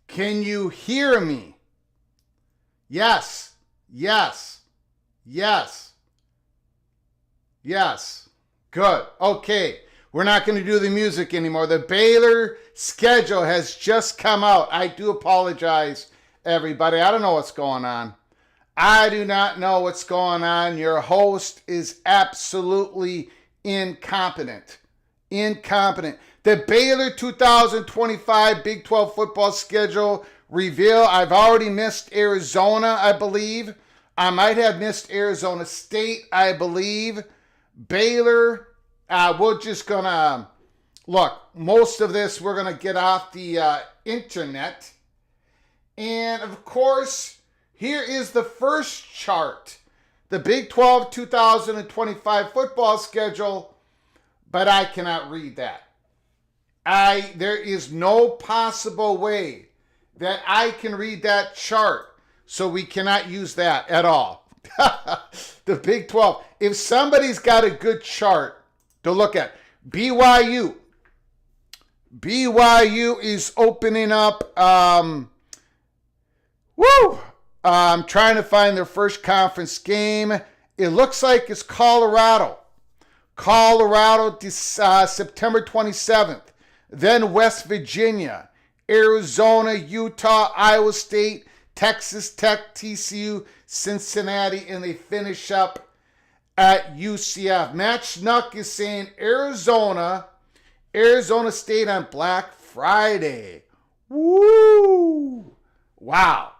Can you hear me? Yes, yes, yes, yes. Good. Okay. We're not going to do the music anymore. The Baylor schedule has just come out. I do apologize, everybody. I don't know what's going on. I do not know what's going on. Your host is absolutely incompetent. Incompetent. The Baylor 2025 Big 12 football schedule reveal. I've already missed Arizona, I believe. I might have missed Arizona State, I believe. Baylor, we're just going to, look, most of this we're going to get off the internet. And, of course, here is the first chart. The Big 12 2025 football schedule, but I cannot read that. There is no possible way that I can read that chart, so we cannot use that at all. The Big 12. If somebody's got a good chart to look at, BYU is opening up. I'm trying to find their first conference game. It looks like it's Colorado. September 27th. Then West Virginia, Arizona, Utah, Iowa State, Texas Tech, TCU, Cincinnati, and they finish up at UCF. Matt Schnuck is saying Arizona State on Black Friday. Woo! Wow.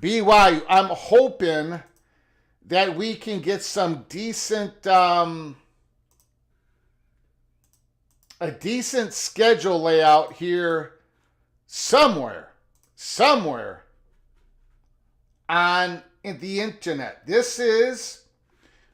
BYU, I'm hoping that we can get some decent, a decent schedule layout here somewhere on the internet. This is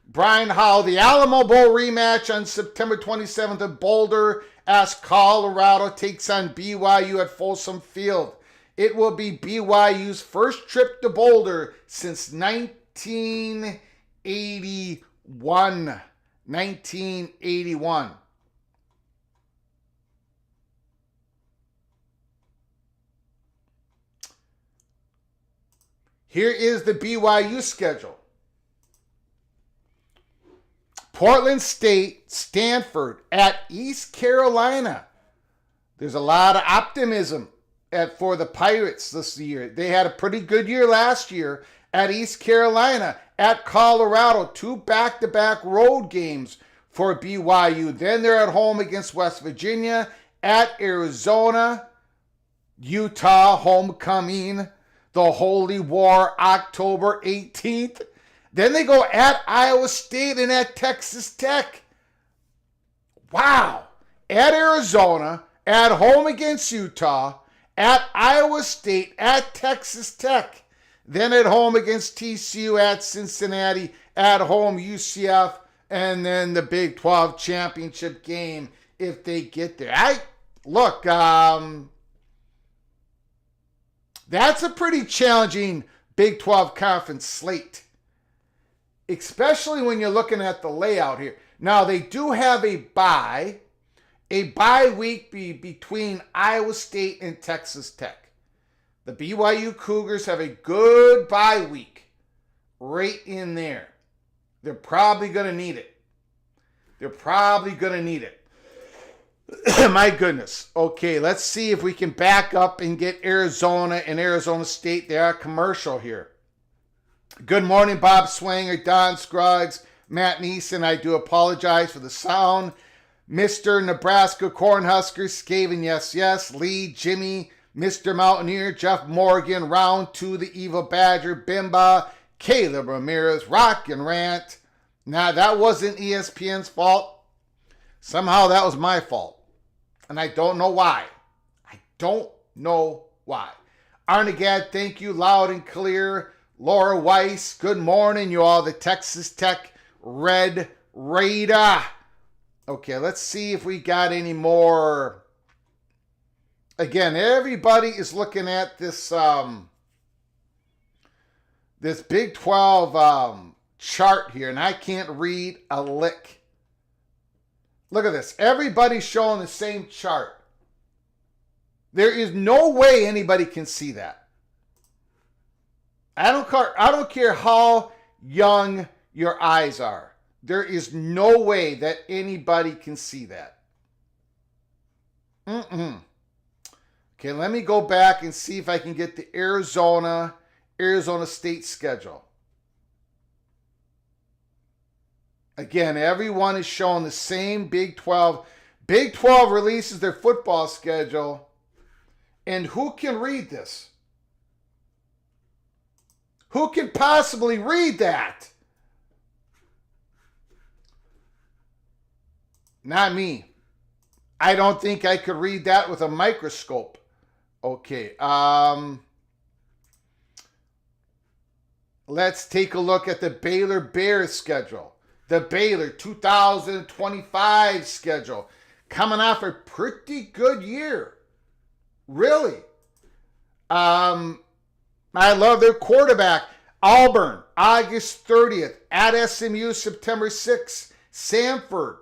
Brian Howell, the Alamo Bowl rematch on September 27th in Boulder as Colorado takes on BYU at Folsom Field. It will be BYU's first trip to Boulder since 1981. Here is the BYU schedule. Portland State, Stanford, at East Carolina. There's a lot of optimism for the Pirates this year. They had a pretty good year last year at East Carolina, at Colorado, 2 back-to-back road games for BYU. Then they're at home against West Virginia, at Arizona, Utah, homecoming, the Holy War, October 18th. Then they go at Iowa State and at Texas Tech. Wow. At Arizona, at home against Utah, at Iowa State, at Texas Tech. Then at home against TCU, at Cincinnati, at home UCF, and then the Big 12 championship game if they get there. That's a pretty challenging Big 12 conference slate, especially when you're looking at the layout here. Now, they do have a bye week between Iowa State and Texas Tech. The BYU Cougars have a good bye week right in there. They're probably going to need it. They're probably going to need it. My goodness. Okay, let's see if we can back up and get Arizona and Arizona State. They are commercial here. Good morning, Bob Swanger, Don Scruggs, Matt Neeson. I do apologize for the sound. Mr. Nebraska Cornhuskers, Skaven, yes. Lee, Jimmy, Mr. Mountaineer, Jeff Morgan, Round 2, the Evil Badger, Bimba, Caleb Ramirez, Rock and Rant. Now, that wasn't ESPN's fault. Somehow that was my fault. And I don't know why. Arnegad, thank you, loud and clear. Laura Weiss, good morning, you all. The Texas Tech Red Raider. Okay, let's see if we got any more. Again, everybody is looking at this this Big 12 chart here, and I can't read a lick. Look at this. Everybody's showing the same chart. There is no way anybody can see that. I don't care how young your eyes are. There is no way that anybody can see that. Okay, let me go back and see if I can get the Arizona State schedule. Again, everyone is showing the same Big 12. Big 12 releases their football schedule. And who can read this? Who can possibly read that? Not me. I don't think I could read that with a microscope. Okay. Let's take a look at the Baylor Bears schedule. The Baylor 2025 schedule. Coming off a pretty good year. Really. I love their quarterback. Auburn, August 30th. At SMU, September 6th. Samford.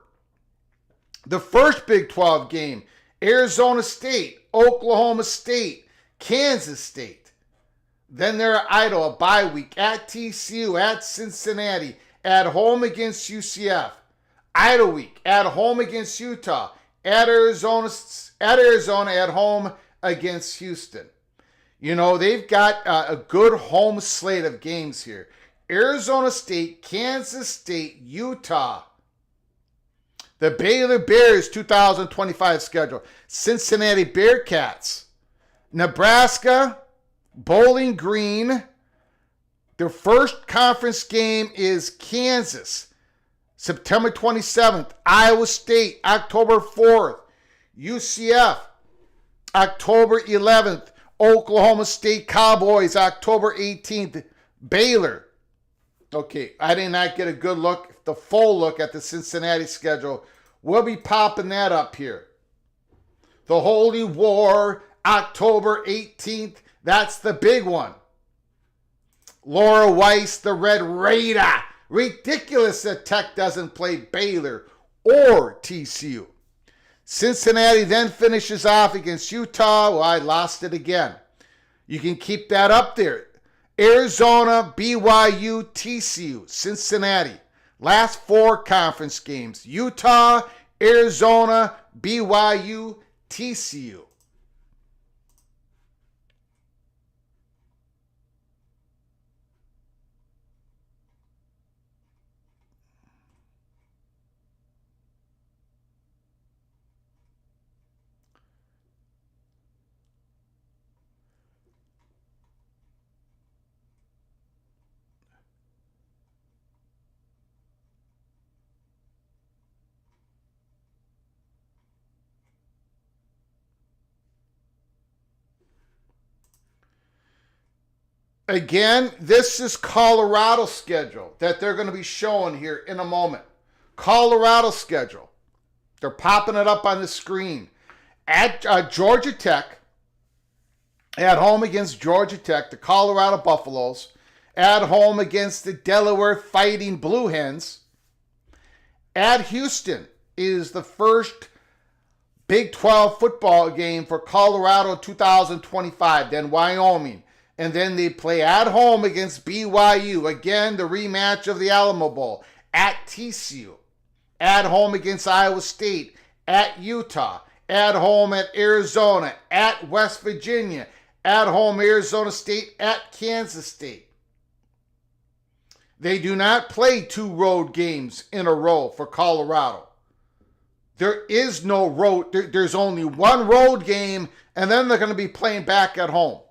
The first Big 12 game, Arizona State, Oklahoma State, Kansas State. Then they're idle, a bye week at TCU, at Cincinnati, at home against UCF. Idle week, at home against Utah, at Arizona, at home against Houston. You know, they've got a good home slate of games here. Arizona State, Kansas State, Utah. The Baylor Bears 2025 schedule. Cincinnati Bearcats. Nebraska, Bowling Green. Their first conference game is Kansas. September 27th. Iowa State, October 4th. UCF, October 11th. Oklahoma State Cowboys, October 18th. Baylor. Okay, I did not get a good look, the full look at the Cincinnati schedule. We'll be popping that up here. The Holy War, October 18th. That's the big one. Laura Weiss, the Red Raider. Ridiculous that Tech doesn't play Baylor or TCU. Cincinnati then finishes off against Utah. Well, I lost it again. You can keep that up there. Arizona, BYU, TCU, Cincinnati. Last four conference games. Utah, Arizona, BYU, TCU. Again, this is Colorado's schedule that they're going to be showing here in a moment. Colorado schedule. They're popping it up on the screen. At Georgia Tech, at home against Georgia Tech, the Colorado Buffaloes. At home against the Delaware Fighting Blue Hens. At Houston is the first Big 12 football game for Colorado 2025. Then Wyoming. And then they play at home against BYU. Again, the rematch of the Alamo Bowl. At TCU. At home against Iowa State. At Utah. At home at Arizona. At West Virginia. At home Arizona State. At Kansas State. They do not play 2 road games in a row for Colorado. There is no road. There's only 1 road game, and then they're going to be playing back at home.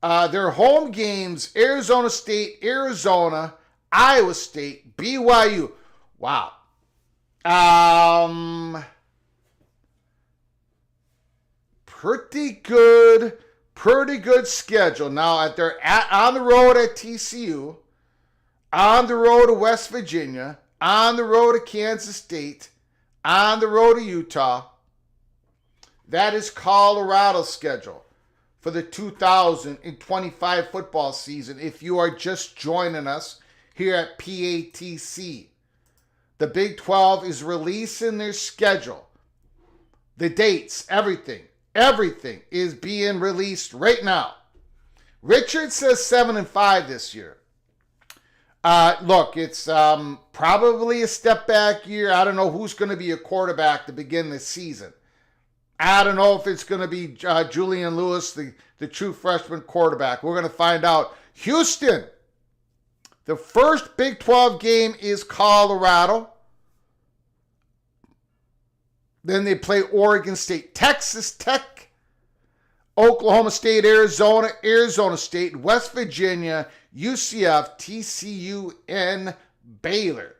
Their home games, Arizona State, Arizona, Iowa State, BYU. Wow. Pretty good schedule. Now, they're on the road at TCU, on the road to West Virginia, on the road to Kansas State, on the road to Utah. That is Colorado's schedule for the 2025 football season. If you are just joining us here at PATC, the Big 12 is releasing their schedule. The dates, everything is being released right now. Richard says 7-5 this year. Look, it's probably a step back year. I don't know who's going to be a quarterback to begin this season. I don't know if it's going to be Julian Lewis, the true freshman quarterback. We're going to find out. Houston, the first Big 12 game is Colorado. Then they play Oregon State, Texas Tech, Oklahoma State, Arizona, Arizona State, West Virginia, UCF, TCU, and Baylor.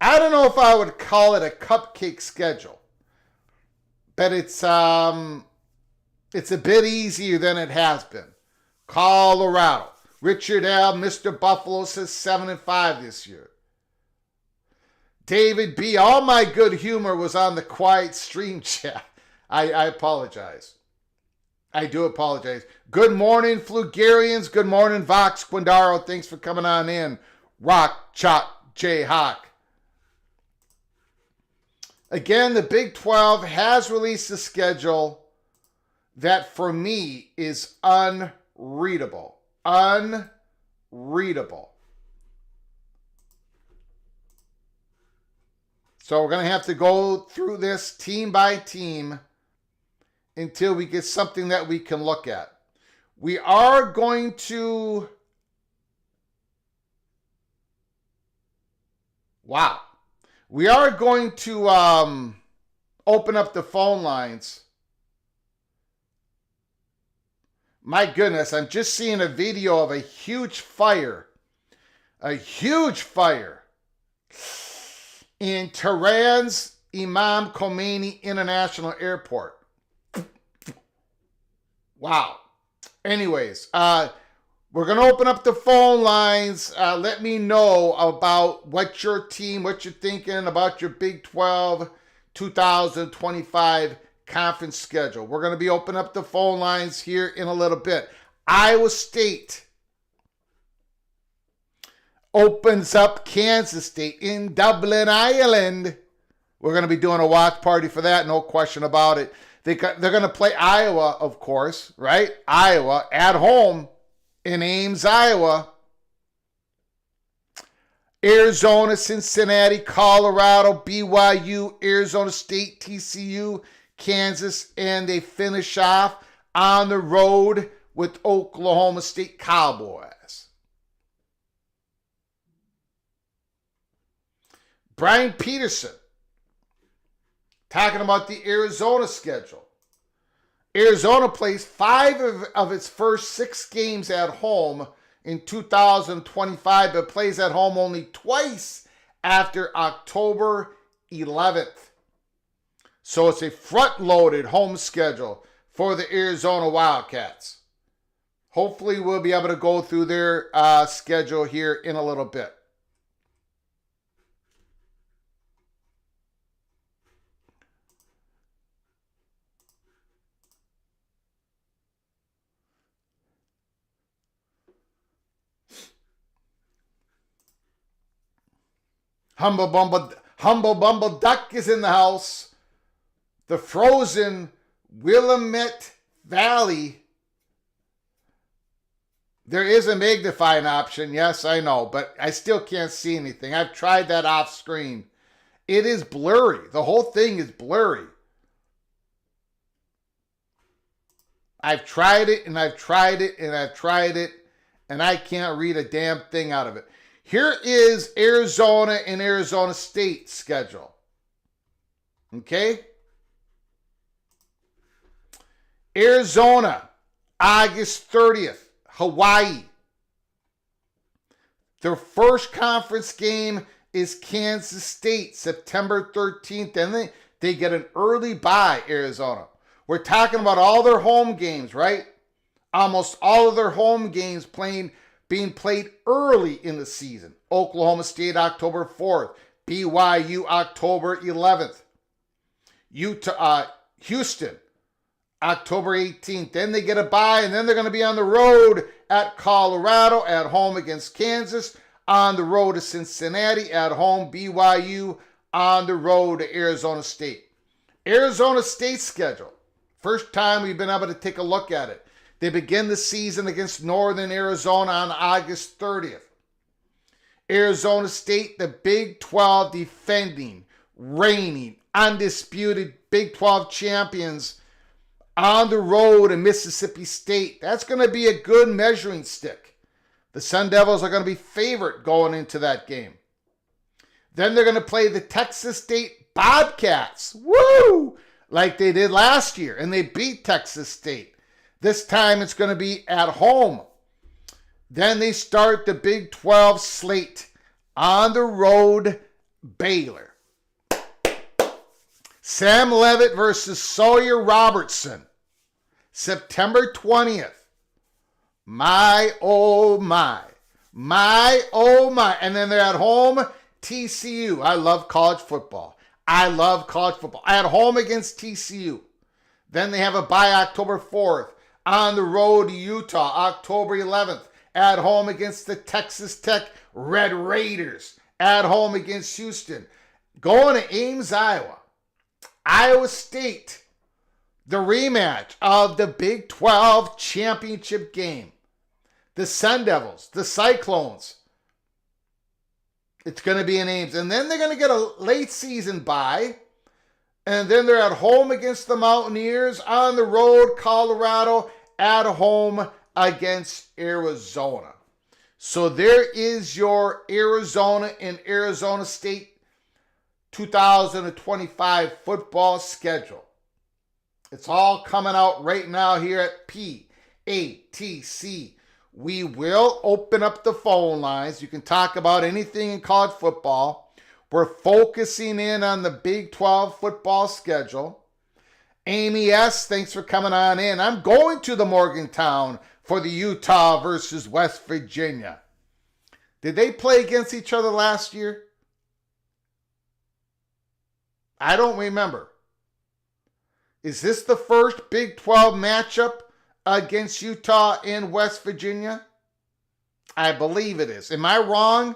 I don't know if I would call it a cupcake schedule, but it's a bit easier than it has been. Colorado. Richard L., Mr. Buffalo, says 7-5 this year. David B., all my good humor was on the quiet stream chat. I apologize. I do apologize. Good morning, Flugarians. Good morning, Vox Quindaro. Thanks for coming on in. Rock, Chop, Jayhawk. Again, the Big 12 has released a schedule that for me is unreadable. Unreadable. So we're going to have to go through this team by team until we get something that we can look at. We are going to... Wow. We are going to open up the phone lines. My goodness, I'm just seeing a video of a huge fire. A huge fire in Tehran's Imam Khomeini International Airport. Wow. Anyways, we're going to open up the phone lines. Let me know about what your team, what you're thinking about your Big 12 2025 conference schedule. We're going to be opening up the phone lines here in a little bit. Iowa State opens up Kansas State in Dublin, Ireland. We're going to be doing a watch party for that, no question about it. They're going to play Iowa, of course, right? Iowa at home in Ames, Iowa. Arizona, Cincinnati, Colorado, BYU, Arizona State, TCU, Kansas, and they finish off on the road with Oklahoma State Cowboys. Brian Peterson talking about the Arizona schedule. Arizona plays 5 of its first 6 games at home in 2025, but plays at home only twice after October 11th. So it's a front-loaded home schedule for the Arizona Wildcats. Hopefully we'll be able to go through their schedule here in a little bit. Humble Bumble Duck is in the house. The Frozen Willamette Valley. There is a magnifying option. Yes, I know, but I still can't see anything. I've tried that off screen. It is blurry. The whole thing is blurry. I've tried it and I've tried it and I've tried it, and I can't read a damn thing out of it. Here is Arizona and Arizona State schedule. Okay? Arizona, August 30th, Hawaii. Their first conference game is Kansas State, September 13th, and they get an early bye, Arizona. We're talking about all their home games, right? Almost all of their home games being played early in the season. Oklahoma State, October 4th. BYU, October 11th. Houston, October 18th. Then they get a bye, and then they're going to be on the road at Colorado, at home against Kansas, on the road to Cincinnati, at home BYU, on the road to Arizona State. Arizona State schedule. First time we've been able to take a look at it. They begin the season against Northern Arizona on August 30th. Arizona State, the Big 12 defending, reigning, undisputed Big 12 champions, on the road to Mississippi State. That's going to be a good measuring stick. The Sun Devils are going to be favored going into that game. Then they're going to play the Texas State Bobcats. Woo! Like they did last year, and they beat Texas State. This time it's going to be at home. Then they start the Big 12 slate. On the road, Baylor. Sam Levitt versus Sawyer Robertson. September 20th. My, oh my. My, oh my. And then they're at home, TCU. I love college football. At home against TCU. Then they have a bye October 4th. On the road to Utah, October 11th. At home against the Texas Tech Red Raiders. At home against Houston. Going to Ames, Iowa. Iowa State. The rematch of the Big 12 championship game. The Sun Devils, the Cyclones. It's going to be in Ames. And then they're going to get a late season bye. And then they're at home against the Mountaineers. On the road, Colorado. At home against Arizona. So there is your Arizona and Arizona State 2025 football schedule. It's all coming out right now here at PATC. We will open up the phone lines. You can talk about anything in college football. We're focusing in on the Big 12 football schedule. Amy S., thanks for coming on in. I'm going to the Morgantown for the Utah versus West Virginia. Did they play against each other last year? I don't remember. Is this the first Big 12 matchup against Utah and West Virginia? I believe it is. Am I wrong?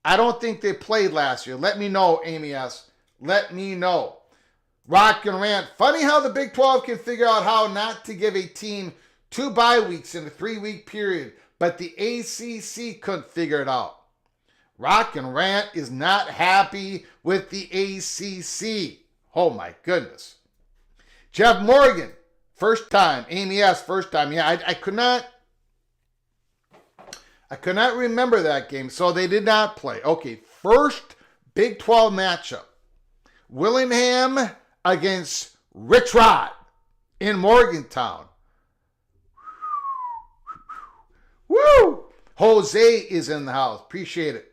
I don't think they played last year. Let me know, Amy S. Let me know. Rock and Rant. Funny how the Big 12 can figure out how not to give a team 2 bye weeks in a 3-week period, but the ACC couldn't figure it out. Rock and Rant is not happy with the ACC. Oh my goodness. Jeff Morgan, first time. Amy S., first time. Yeah, I could not remember that game, so they did not play. Okay, first Big 12 matchup. Willingham against Rich Rod in Morgantown. Woo! Jose is in the house. Appreciate it.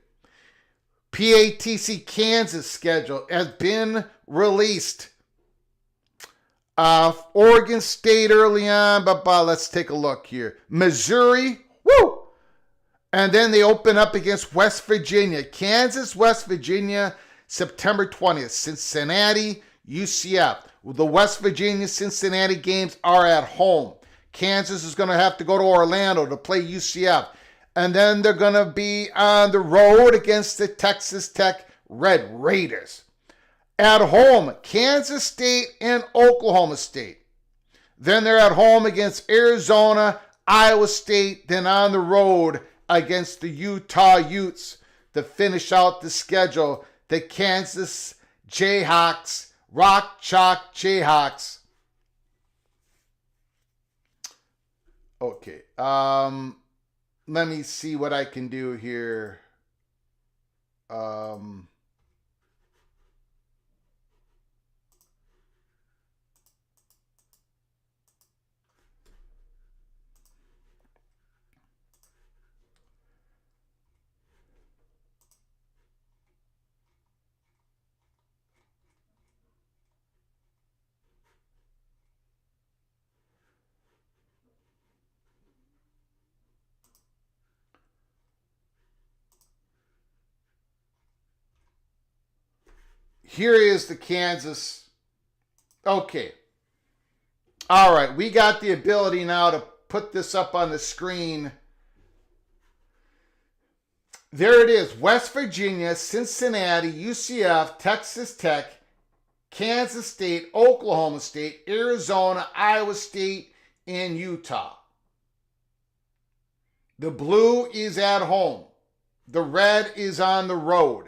PATC Kansas schedule has been released. Oregon State early on, but let's take a look here. Missouri, woo! And then they open up against West Virginia. Kansas, West Virginia, September 20th. Cincinnati, UCF. The West Virginia-Cincinnati games are at home. Kansas is going to have to go to Orlando to play UCF. And then they're going to be on the road against the Texas Tech Red Raiders. At home, Kansas State and Oklahoma State. Then they're at home against Arizona, Iowa State, then on the road against the Utah Utes to finish out the schedule. The Kansas Jayhawks, Rock Chalk Jayhawks. Okay, let me see what I can do here. Here is the Kansas. Okay. All right. We got the ability now to put this up on the screen. There it is. West Virginia, Cincinnati, UCF, Texas Tech, Kansas State, Oklahoma State, Arizona, Iowa State, and Utah. The blue is at home. The red is on the road.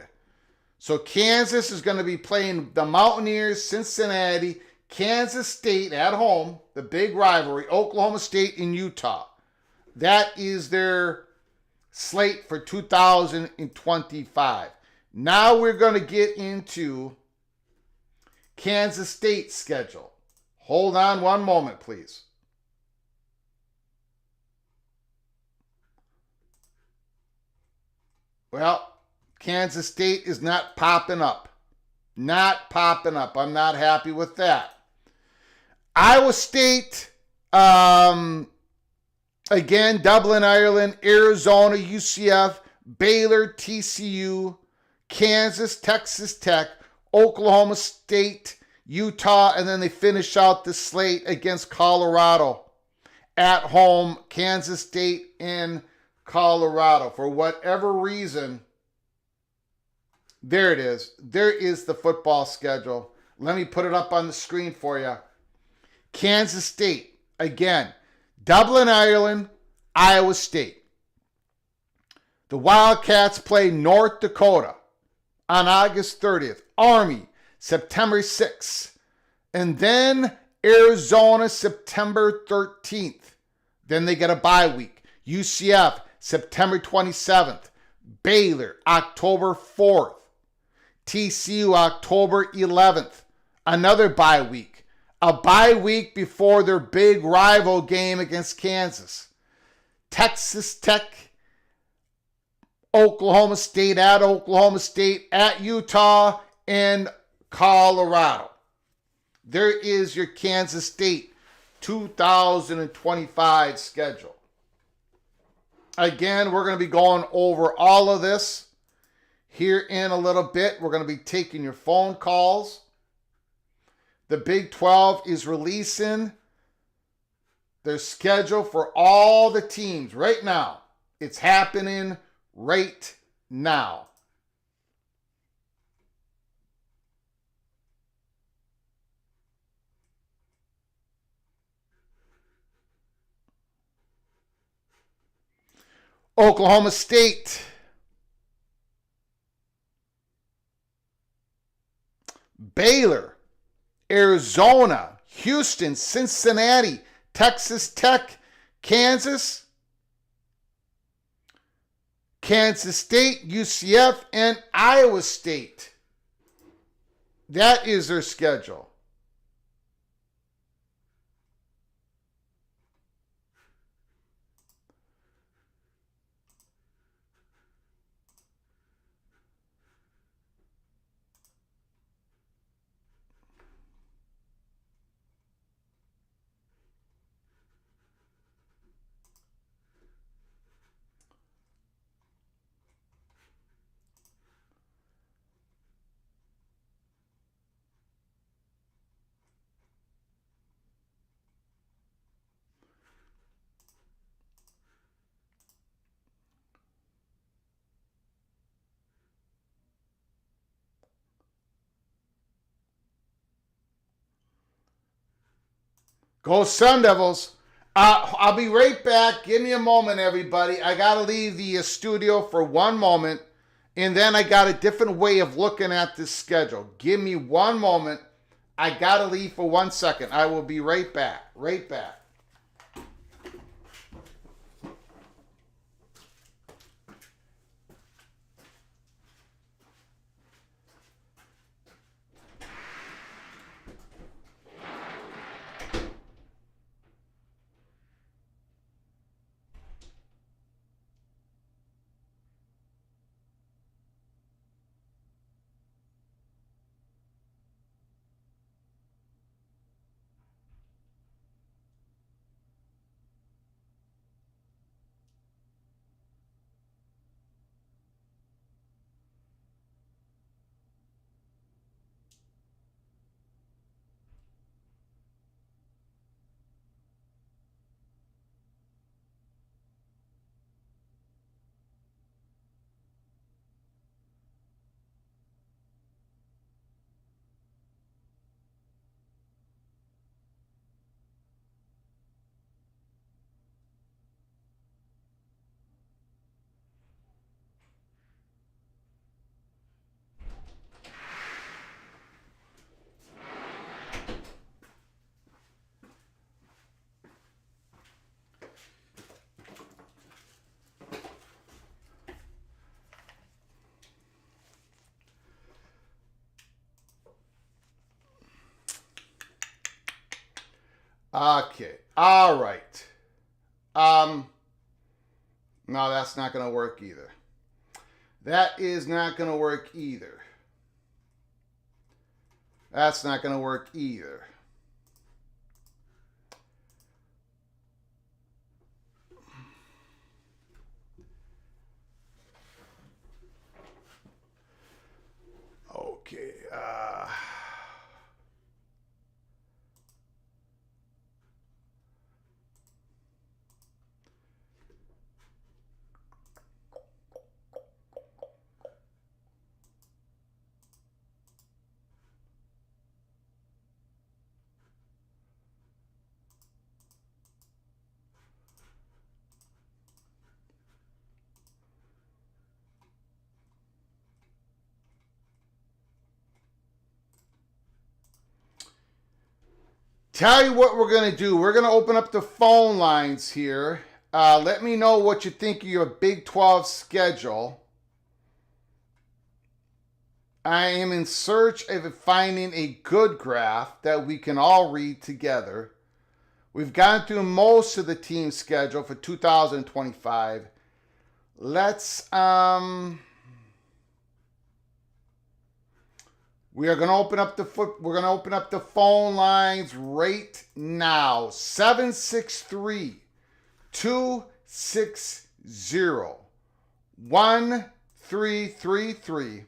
So Kansas is going to be playing the Mountaineers, Cincinnati, Kansas State at home, the big rivalry, Oklahoma State and Utah. That is their slate for 2025. Now we're going to get into Kansas State's schedule. Hold on one moment, please. Well, Kansas State is not popping up. Not popping up. I'm not happy with that. Iowa State, again, Dublin, Ireland, Arizona, UCF, Baylor, TCU, Kansas, Texas Tech, Oklahoma State, Utah, and then they finish out the slate against Colorado. At home, Kansas State in Colorado. For whatever reason, there it is. There is the football schedule. Let me put it up on the screen for you. Kansas State, again, Dublin, Ireland, Iowa State. The Wildcats play North Dakota on August 30th. Army, September 6th. And then Arizona, September 13th. Then they get a bye week. UCF, September 27th. Baylor, October 4th. TCU, October 11th. Another bye week. A bye week before their big rival game against Kansas. Texas Tech, Oklahoma State, at Utah, and Colorado. There is your Kansas State 2025 schedule. Again, we're going to be going over all of this here in a little bit. We're going to be taking your phone calls. The Big 12 is releasing their schedule for all the teams right now. It's happening right now. Oklahoma State, Baylor, Arizona, Houston, Cincinnati, Texas Tech, Kansas, Kansas State, UCF, and Iowa State. That is their schedule. Go Sun Devils. I'll be right back. Give me a moment, everybody. I got to leave the studio for one moment, and then I got a different way of looking at this schedule. Give me one moment. I got to leave for 1 second. I will be right back. Right back. Okay. All right. No, that's not going to work either. That is not going to work either. That's not going to work either. Okay. Tell you what we're going to do. We're going to open up the phone lines here. Let me know what you think of your Big 12 schedule. I am in search of finding a good graph that we can all read together. We've gone through most of the team schedule for 2025. We are going to open up the phone lines right now. 763-260-1333.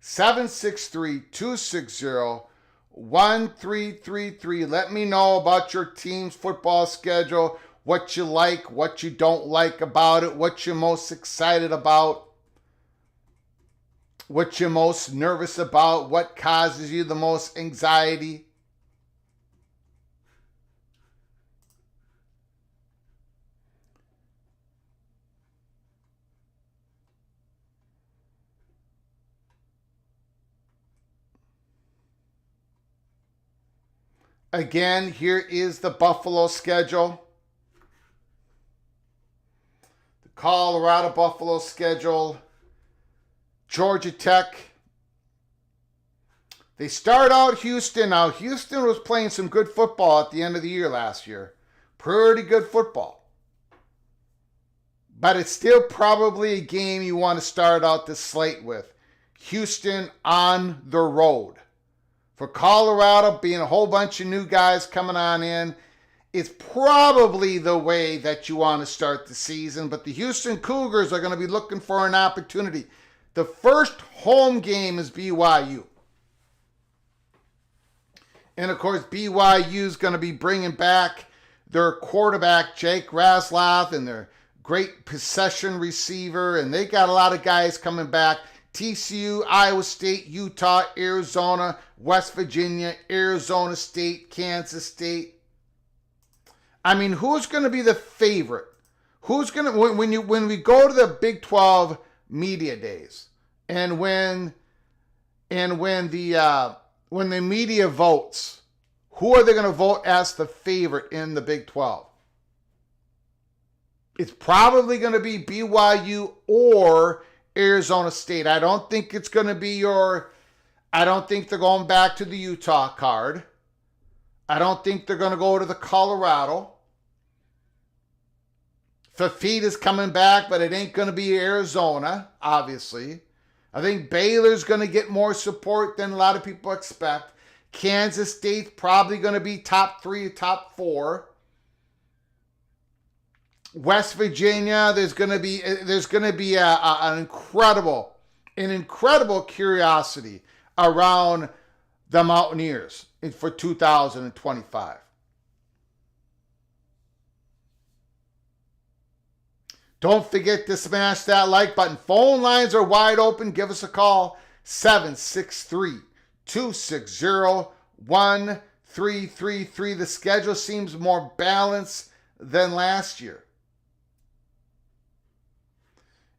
763-260-1333. Let me know about your team's football schedule, what you like, what you don't like about it, what you're most excited about, what you're most nervous about, what causes you the most anxiety. Again, here is the Buffalo schedule. The Colorado Buffalo schedule. Georgia Tech. They start out Houston. Now, Houston was playing some good football at the end of the year last year. Pretty good football. But it's still probably a game you want to start out the slate with. Houston on the road. For Colorado, being a whole bunch of new guys coming on in, it's probably the way that you want to start the season. But the Houston Cougars are going to be looking for an opportunity. The first home game is BYU. And of course, BYU is going to be bringing back their quarterback, Jake Rasloff, and their great possession receiver. And they got a lot of guys coming back. TCU, Iowa State, Utah, Arizona, West Virginia, Arizona State, Kansas State. I mean, who's going to be the favorite? Who's going to when we go to the Big 12 media days and when the media votes, who are they going to vote as the favorite in the Big 12? It's probably going to be BYU or Arizona State. I don't think it's going to be I don't think they're going back to the Utah card. I don't think they're going to go to the Colorado. Fafita's coming back, but it ain't going to be Arizona, obviously. I think Baylor's going to get more support than a lot of people expect. Kansas State's probably going to be top 3, top 4. West Virginia, there's going to be an incredible curiosity around the Mountaineers for 2025. Don't forget to smash that like button. Phone lines are wide open. Give us a call, 763-260-1333. The schedule seems more balanced than last year.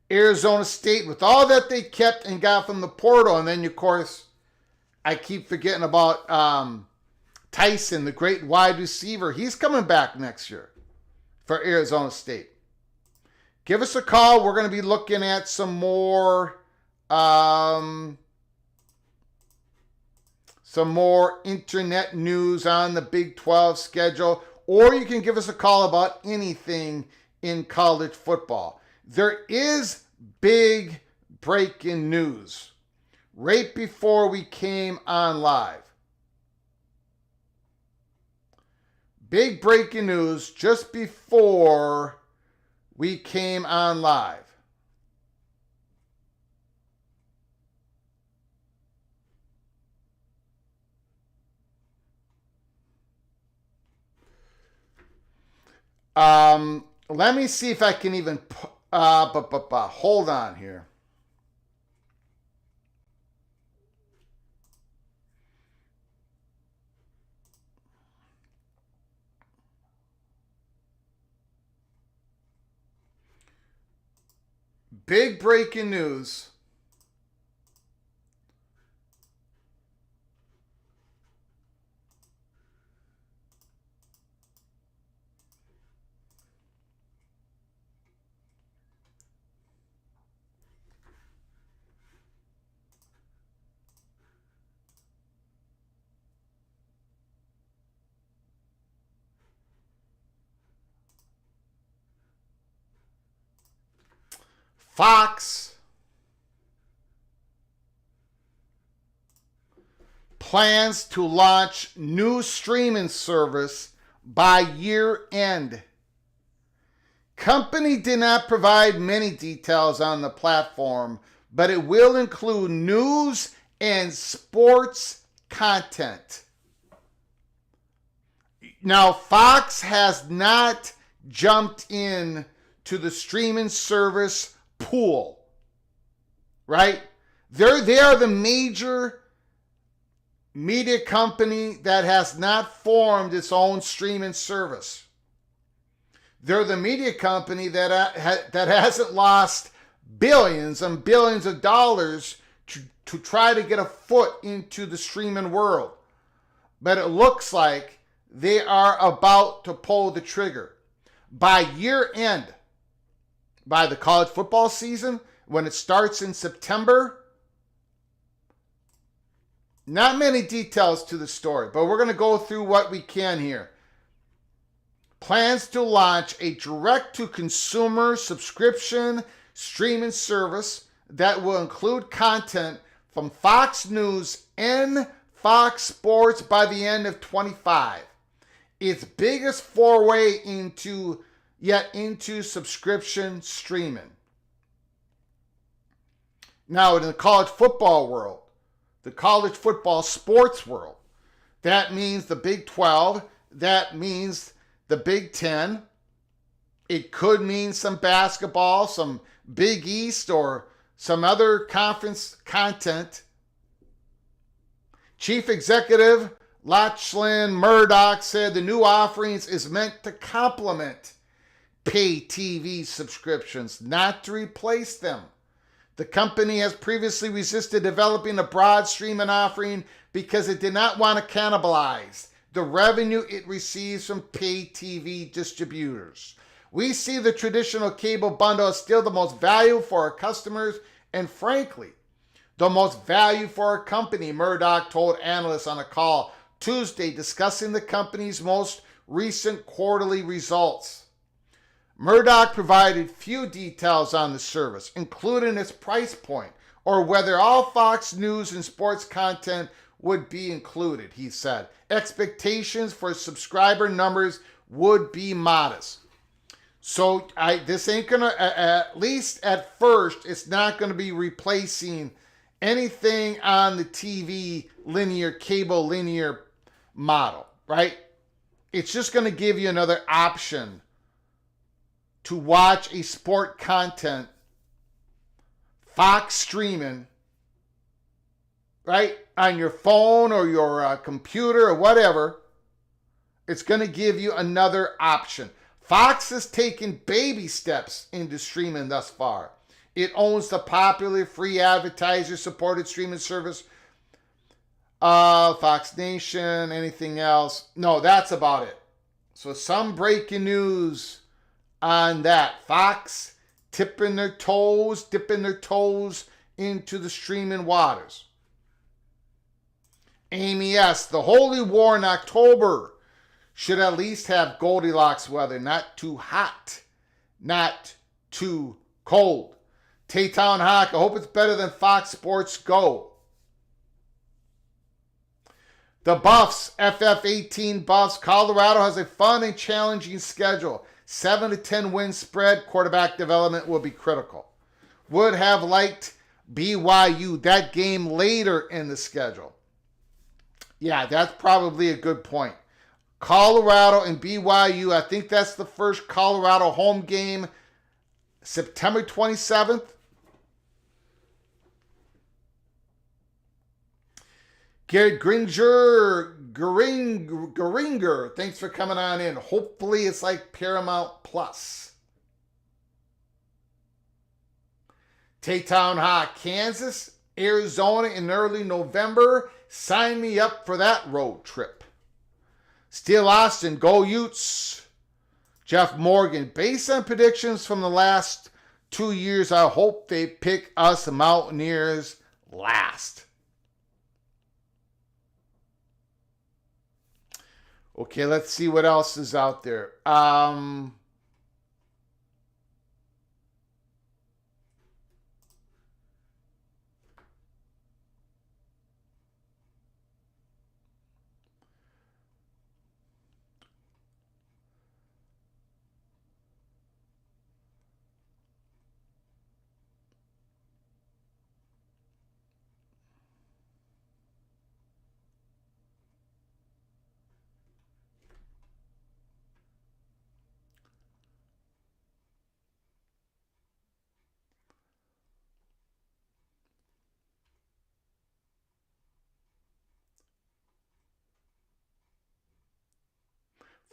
Arizona State, with all that they kept and got from the portal, and then, of course, I keep forgetting about Tyson, the great wide receiver. He's coming back next year for Arizona State. Give us a call. We're going to be looking at some more internet news on the Big 12 schedule, or you can give us a call about anything in college football. There is big breaking news right before we came on live. Big breaking news just before we came on live. Let me see if I can even hold on here. Big breaking news. Fox plans to launch new streaming service by year end. Company did not provide many details on the platform, but it will include news and sports content. Now, Fox has not jumped in to the streaming service pool, right? They are the major media company that has not formed its own streaming service. They're the media company that hasn't lost billions and billions of dollars to try to get a foot into the streaming world. But it looks like they are about to pull the trigger. By year end, by the college football season, when it starts in September, not many details to the story, but we're going to go through what we can here. Plans to launch a direct-to-consumer subscription streaming service that will include content from Fox News and Fox Sports by the end of 25. Its biggest foray into subscription streaming. Now, in the college football world, the college football sports world, that means the Big 12, that means the Big 10. It could mean some basketball, some Big East, or some other conference content. Chief Executive Lachlan Murdoch said the new offerings is meant to complement pay TV subscriptions, not to replace them. The company has previously resisted developing a broad streaming offering because it did not want to cannibalize the revenue it receives from pay TV distributors. We see the traditional cable bundle as still the most value for our customers and, frankly, the most value for our company, Murdoch told analysts on a call Tuesday discussing the company's most recent quarterly results. Murdoch provided few details on the service, including its price point or whether all Fox News and sports content would be included, he said. Expectations for subscriber numbers would be modest. So this ain't going to, at least at first, it's not going to be replacing anything on the TV cable linear model, right? It's just going to give you another option to watch a sport content, Fox streaming, right? On your phone or your computer or whatever. It's going to give you another option. Fox has taken baby steps into streaming thus far. It owns the popular free advertiser-supported streaming service, Fox Nation, anything else? No, that's about it. So some breaking news on that. Fox dipping their toes into the streaming waters. Amy S., the Holy War in October should at least have Goldilocks weather. Not too hot, not too cold. Taytown Hawk, I hope it's better than Fox Sports Go. The Buffs, FF18 Buffs. Colorado has a fun and challenging schedule. 7 to 10 win spread. Quarterback development will be critical. Would have liked BYU, that game later in the schedule. Yeah, that's probably a good point. Colorado and BYU, I think that's the first Colorado home game, September 27th. Garrett Geringer, thanks for coming on in. Hopefully it's like Paramount Plus. Taytown Hawk, Kansas, Arizona in early November. Sign me up for that road trip. Steel Austin, go Utes. Jeff Morgan, based on predictions from the last 2 years, I hope they pick us Mountaineers last. Okay, let's see what else is out there.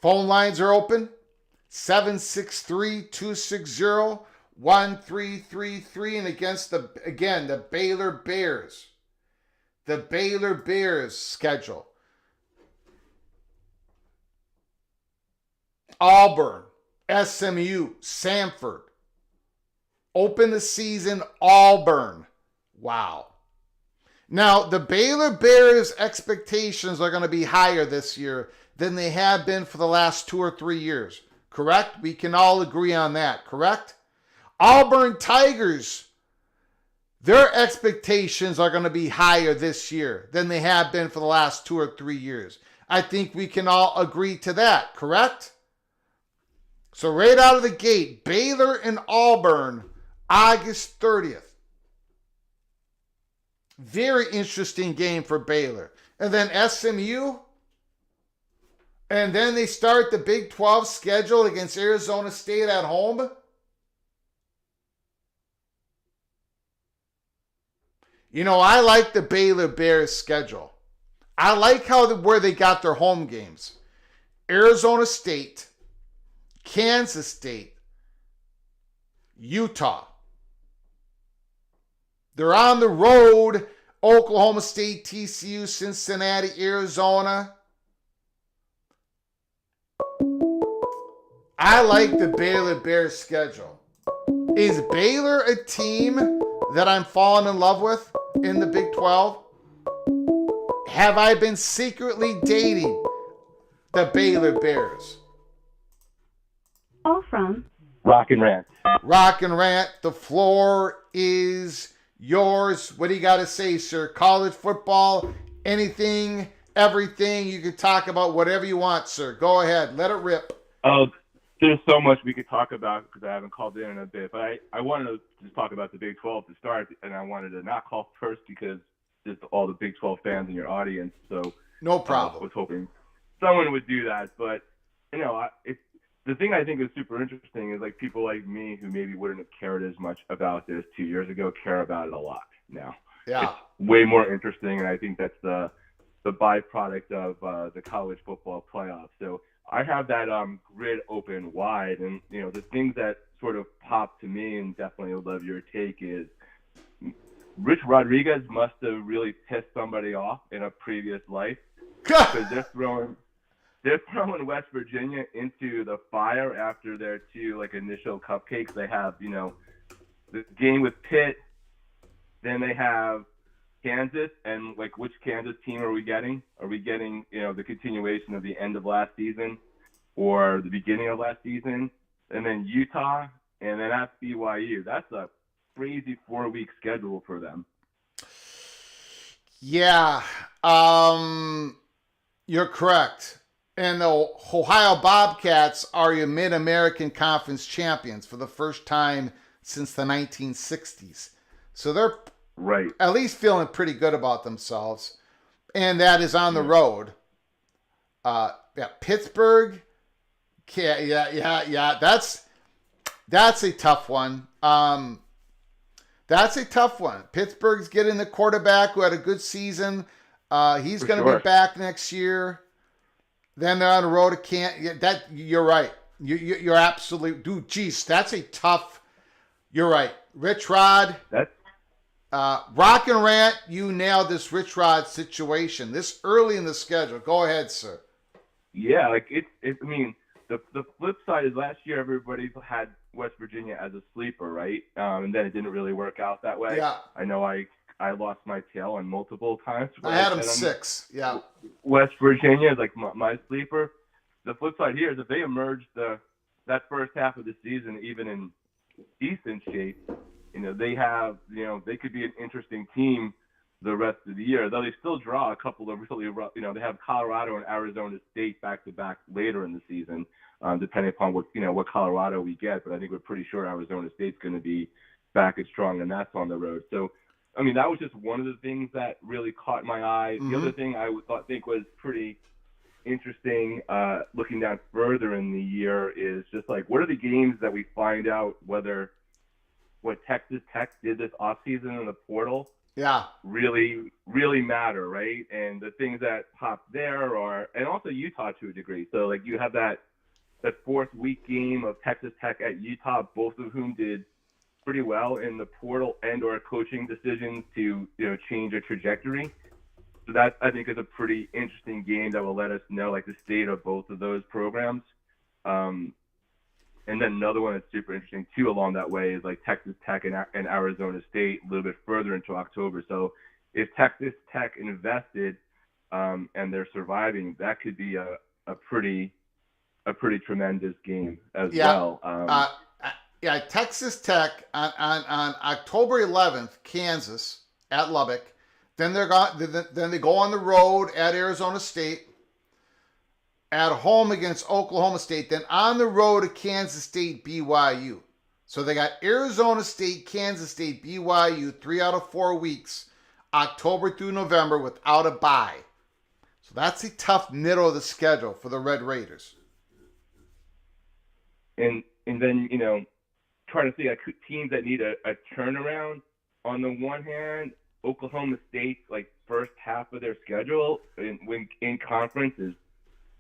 Phone lines are open. 763-260-1333. And against the Baylor Bears. The Baylor Bears schedule. Auburn, SMU, Samford. Open the season, Auburn. Wow. Now, the Baylor Bears' expectations are going to be higher this year than they have been for the last 2 or 3 years. Correct? We can all agree on that, correct? Auburn Tigers, their expectations are going to be higher this year than they have been for the last 2 or 3 years. I think we can all agree to that, correct? So right out of the gate, Baylor and Auburn, August 30th. Very interesting game for Baylor. And then SMU. And then they start the Big 12 schedule against Arizona State at home. You know, I like the Baylor Bears schedule. I like where they got their home games. Arizona State, Kansas State, Utah. They're on the road. Oklahoma State, TCU, Cincinnati, Arizona. I like the Baylor Bears schedule. Is Baylor a team that I'm falling in love with in the Big 12? Have I been secretly dating the Baylor Bears? All from Rock and Rant. Rock and Rant, the floor is yours. What do you got to say, sir? College football, anything, everything. You can talk about whatever you want, sir. Go ahead. Let it rip. Oh, there's so much we could talk about because I haven't called in a bit. But I wanted to just talk about the Big 12 to start, and I wanted to not call first because just all the Big 12 fans in your audience. So no problem. I was hoping someone would do that. But, the thing I think is super interesting is like people like me who maybe wouldn't have cared as much about this 2 years ago care about it a lot now. Yeah. It's way more interesting, and I think that's the byproduct of the college football playoffs. So I have that grid open wide, and the things that sort of pop to me, and definitely would love your take, is Rich Rodriguez must have really pissed somebody off in a previous life because they're throwing West Virginia into the fire after their two initial cupcakes. They have this game with Pitt, then they have Kansas, and which Kansas team are we getting? Are we getting the continuation of the end of last season or the beginning of last season? And then Utah, and then at BYU. That's a crazy 4-week schedule for them. Yeah, you're correct. And the Ohio Bobcats are your Mid-American Conference champions for the first time since the 1960s. So they're right, at least feeling pretty good about themselves. And that is on the road. Pittsburgh. Yeah. That's a tough one. That's a tough one. Pittsburgh's getting the quarterback who had a good season. He's going to be back next year. Then they're on the road to you're right. You're absolutely, dude. Geez, that's a tough. You're right, Rich Rod. That's Rock and Rant. You nailed this Rich Rod situation this early in the schedule. Go ahead, sir. Yeah, I mean, the flip side is last year everybody had West Virginia as a sleeper, right? And then it didn't really work out that way. Yeah. I know I lost my tail on multiple times. I had them 6. Yeah. West Virginia is my sleeper. The flip side here is if they emerge that first half of the season even in decent shape, they could be an interesting team the rest of the year. Though they still draw a couple of really rough. They have Colorado and Arizona State back to back later in the season, depending upon what Colorado we get. But I think we're pretty sure Arizona State's going to be back and strong, and that's on the road. So. I mean, that was just one of the things that really caught my eye. Mm-hmm. The other thing I think was pretty interesting, looking down further in the year, is just what are the games that we find out whether what Texas Tech did this offseason in the portal really, really matter, right? And the things that pop there are, and also Utah to a degree. So, you have that 4th-week game of Texas Tech at Utah, both of whom did pretty well in the portal and or coaching decisions to change a trajectory. So that I think is a pretty interesting game that will let us know the state of both of those programs. And then another one that's super interesting too along that way is Texas Tech and Arizona State a little bit further into October. So if Texas Tech invested and they're surviving, that could be a pretty tremendous game as well. Yeah, Texas Tech on October 11th, Kansas at Lubbock. Then they go on the road at Arizona State, at home against Oklahoma State, then on the road to Kansas State, BYU. So they got Arizona State, Kansas State, BYU 3 out of 4 weeks, October through November without a bye. So that's a tough middle of the schedule for the Red Raiders. And then trying to see teams that need a turnaround on the one hand, Oklahoma State's like first half of their schedule when in conference is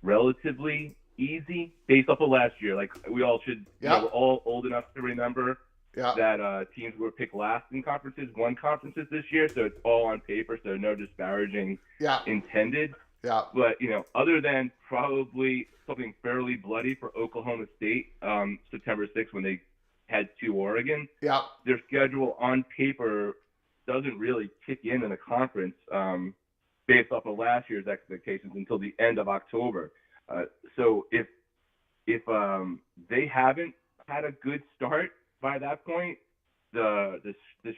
relatively easy based off of last year. Like we all should, we're all old enough to remember that teams were picked last in conferences won conferences this year. So it's all on paper. So no disparaging intended. Yeah. But, other than probably something fairly bloody for Oklahoma State September 6th when they had to Oregon, their schedule on paper doesn't really kick in the conference based off of last year's expectations until the end of October. So if they haven't had a good start by that point, the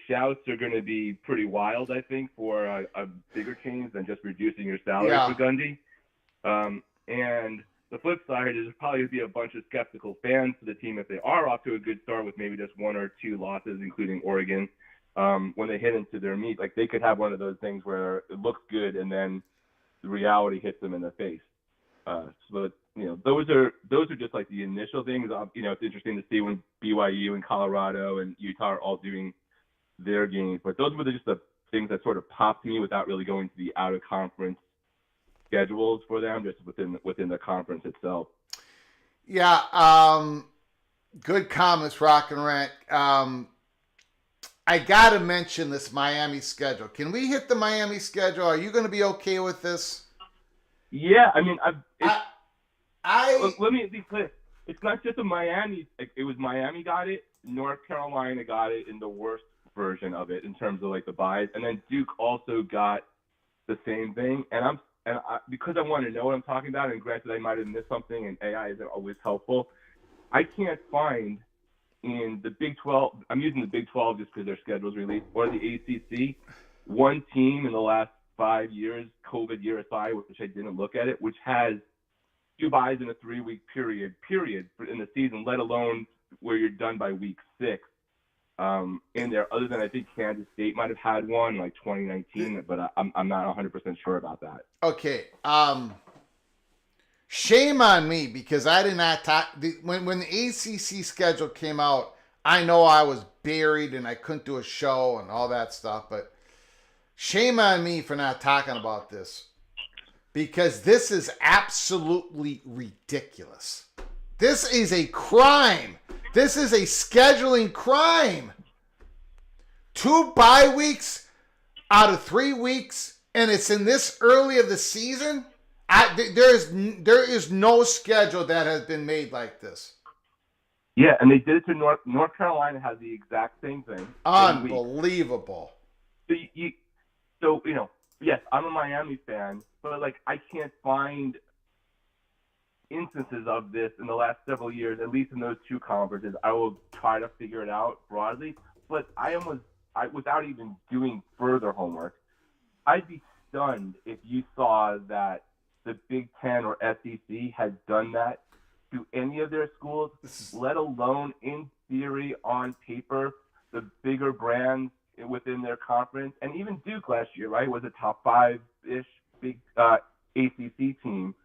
shouts are going to be pretty wild, I think, for a bigger change than just reducing your salary for Gundy. And the flip side is probably going to be a bunch of skeptical fans to the team if they are off to a good start with maybe just one or two losses, including Oregon, when they hit into their meat. Like they could have one of those things where it looks good and then the reality hits them in the face. So those are just like the initial things. It's interesting to see when BYU and Colorado and Utah are all doing their games. But those were just the things that sort of popped me without really going to the out of conference schedules for them, just within the conference itself. Yeah. Good comments, Rock and Rant. I got to mention this Miami schedule. Can we hit the Miami schedule? Are you going to be okay with this? Yeah, I mean, let me be clear. It's not just a Miami. It was Miami got it, North Carolina got it in the worst version of it in terms of like the buys, and then Duke also got the same thing. And because I want to know what I'm talking about, and granted I might have missed something, and AI isn't always helpful. I can't find in the Big 12. I'm using the Big 12 just because their schedule's released, or the ACC. One team in the last 5 years, COVID year aside, which I didn't look at it, which has 2 buys in a 3-week period in the season, let alone where you're done by week 6. In there, other than I think Kansas State might have had one like 2019, but I'm not 100% sure about that. Okay. Shame on me because I did not talk when the ACC schedule came out. I know I was buried and I couldn't do a show and all that stuff, but shame on me for not talking about this because this is absolutely ridiculous. This is a crime. This is a scheduling crime. 2 bye weeks out of 3 weeks, and it's in this early of the season. There is no schedule that has been made like this. Yeah, and they did it to North Carolina has the exact same thing. Unbelievable. So yes, I'm a Miami fan, but like I can't find instances of this in the last several years, at least in those 2 conferences. I will try to figure it out broadly, but without even doing further homework, I'd be stunned if you saw that the Big Ten or SEC has done that to any of their schools, let alone in theory on paper, the bigger brands within their conference. And even Duke last year, right, was a top 5-ish big ACC team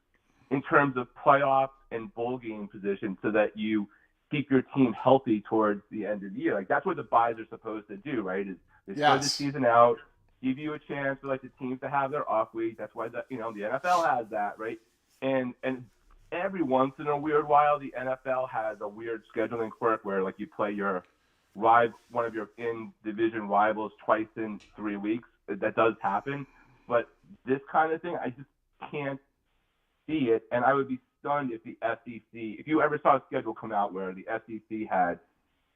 in terms of playoff and bowl game position so that you keep your team healthy towards the end of the year. Like that's what the buys are supposed to do, right? Is start the season out, give you a chance for like the teams to have their off week. That's why the NFL has that, right? And every once in a weird while, the NFL has a weird scheduling quirk where like you play one of your in-division rivals twice in 3 weeks. That does happen, but this kind of thing, I just can't see it. And I would be stunned if the SEC, if you ever saw a schedule come out where the SEC had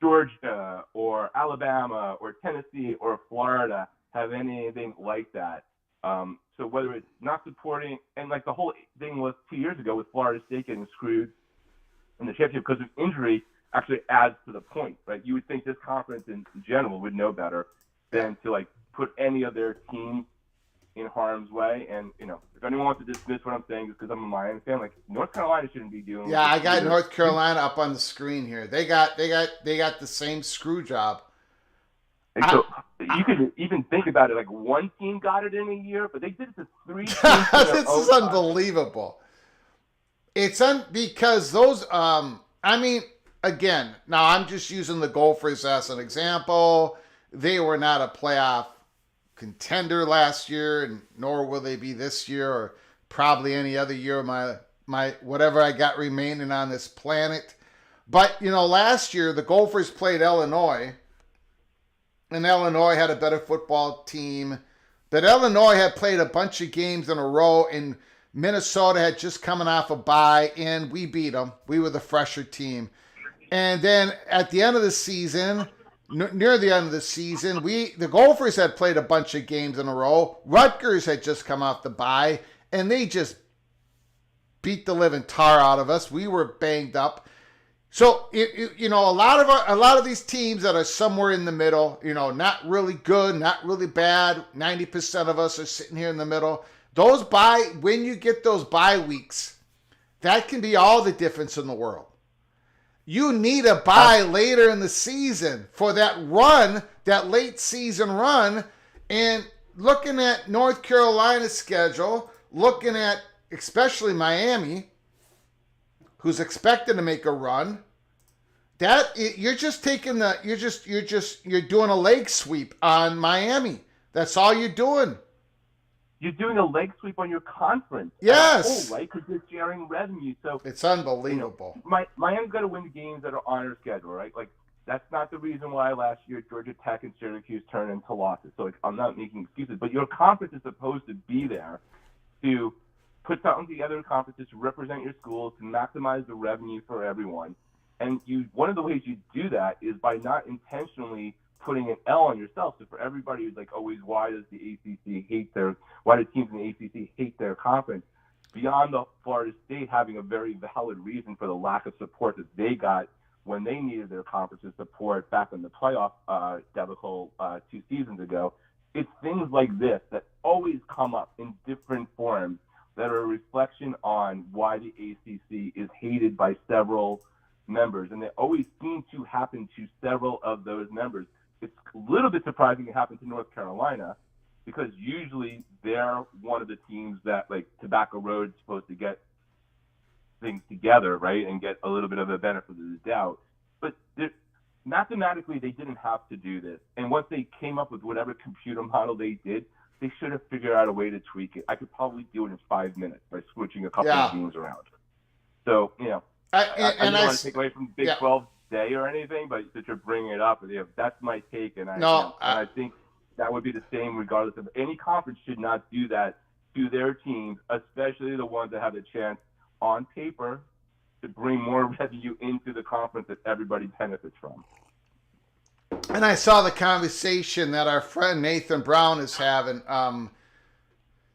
Georgia or Alabama or Tennessee or Florida have anything like that. So whether it's not supporting, and like the whole thing was 2 years ago with Florida State getting screwed in the championship because of injury, actually adds to the point, right? You would think this conference in general would know better than to like put any of their teams in harm's way. And if anyone wants to dismiss what I'm saying, just because I'm a Miami fan, like North Carolina shouldn't be doing. Yeah, I got North Carolina up on the screen here. They got the same screw job. And so you could even think about it, like one team got it in a year, but they did it to 3 teams. This is unbelievable. It's because those. Again, now I'm just using the Gophers as an example. They were not a playoff contender last year, and nor will they be this year or probably any other year of my whatever I got remaining on this planet. But, last year the Gophers played Illinois, and Illinois had a better football team. But Illinois had played a bunch of games in a row, and Minnesota had just coming off a bye, and we beat them. We were the fresher team. And then at the end of the season, near the end of the season, the Gophers had played a bunch of games in a row. Rutgers had just come off the bye, and they just beat the living tar out of us. We were banged up. So a lot of these teams that are somewhere in the middle, not really good, not really bad. 90% of us are sitting here in the middle. When you get those bye weeks, that can be all the difference in the world. You need a bye later in the season for that run, that late season run. And looking at North Carolina's schedule, looking at especially Miami, who's expected to make a run, you're doing a leg sweep on Miami. That's all you're doing. You're doing a leg sweep on your conference. Yes. Right? Because you're sharing revenue. So it's unbelievable. Miami's got to win the games that are on their schedule, right? Like, that's not the reason why last year Georgia Tech and Syracuse turned into losses. So, I'm not making excuses. But your conference is supposed to be there to put something together in conferences to represent your schools, to maximize the revenue for everyone. And one of the ways you do that is by not intentionally putting an L on yourself. So for everybody who's like always, why do teams in the ACC hate their conference? Beyond the Florida State having a very valid reason for the lack of support that they got when they needed their conference's support back in the playoff debacle 2 seasons ago, it's things like this that always come up in different forms that are a reflection on why the ACC is hated by several members, and they always seem to happen to several of those members. It's a little bit surprising it happened to North Carolina, because usually they're one of the teams that, like, Tobacco Road is supposed to get things together, right, and get a little bit of a benefit of the doubt. But mathematically, they didn't have to do this. And once they came up with whatever computer model they did, they should have figured out a way to tweak it. I could probably do it in 5 minutes by switching a couple of teams around. So, I don't want to take away from Big 12 day or anything, but since you're bringing it up, that's my take, and I think that would be the same regardless of any conference should not do that to their teams, especially the ones that have the chance on paper to bring more revenue into the conference that everybody benefits from. And I saw the conversation that our friend Nathan Brown is having.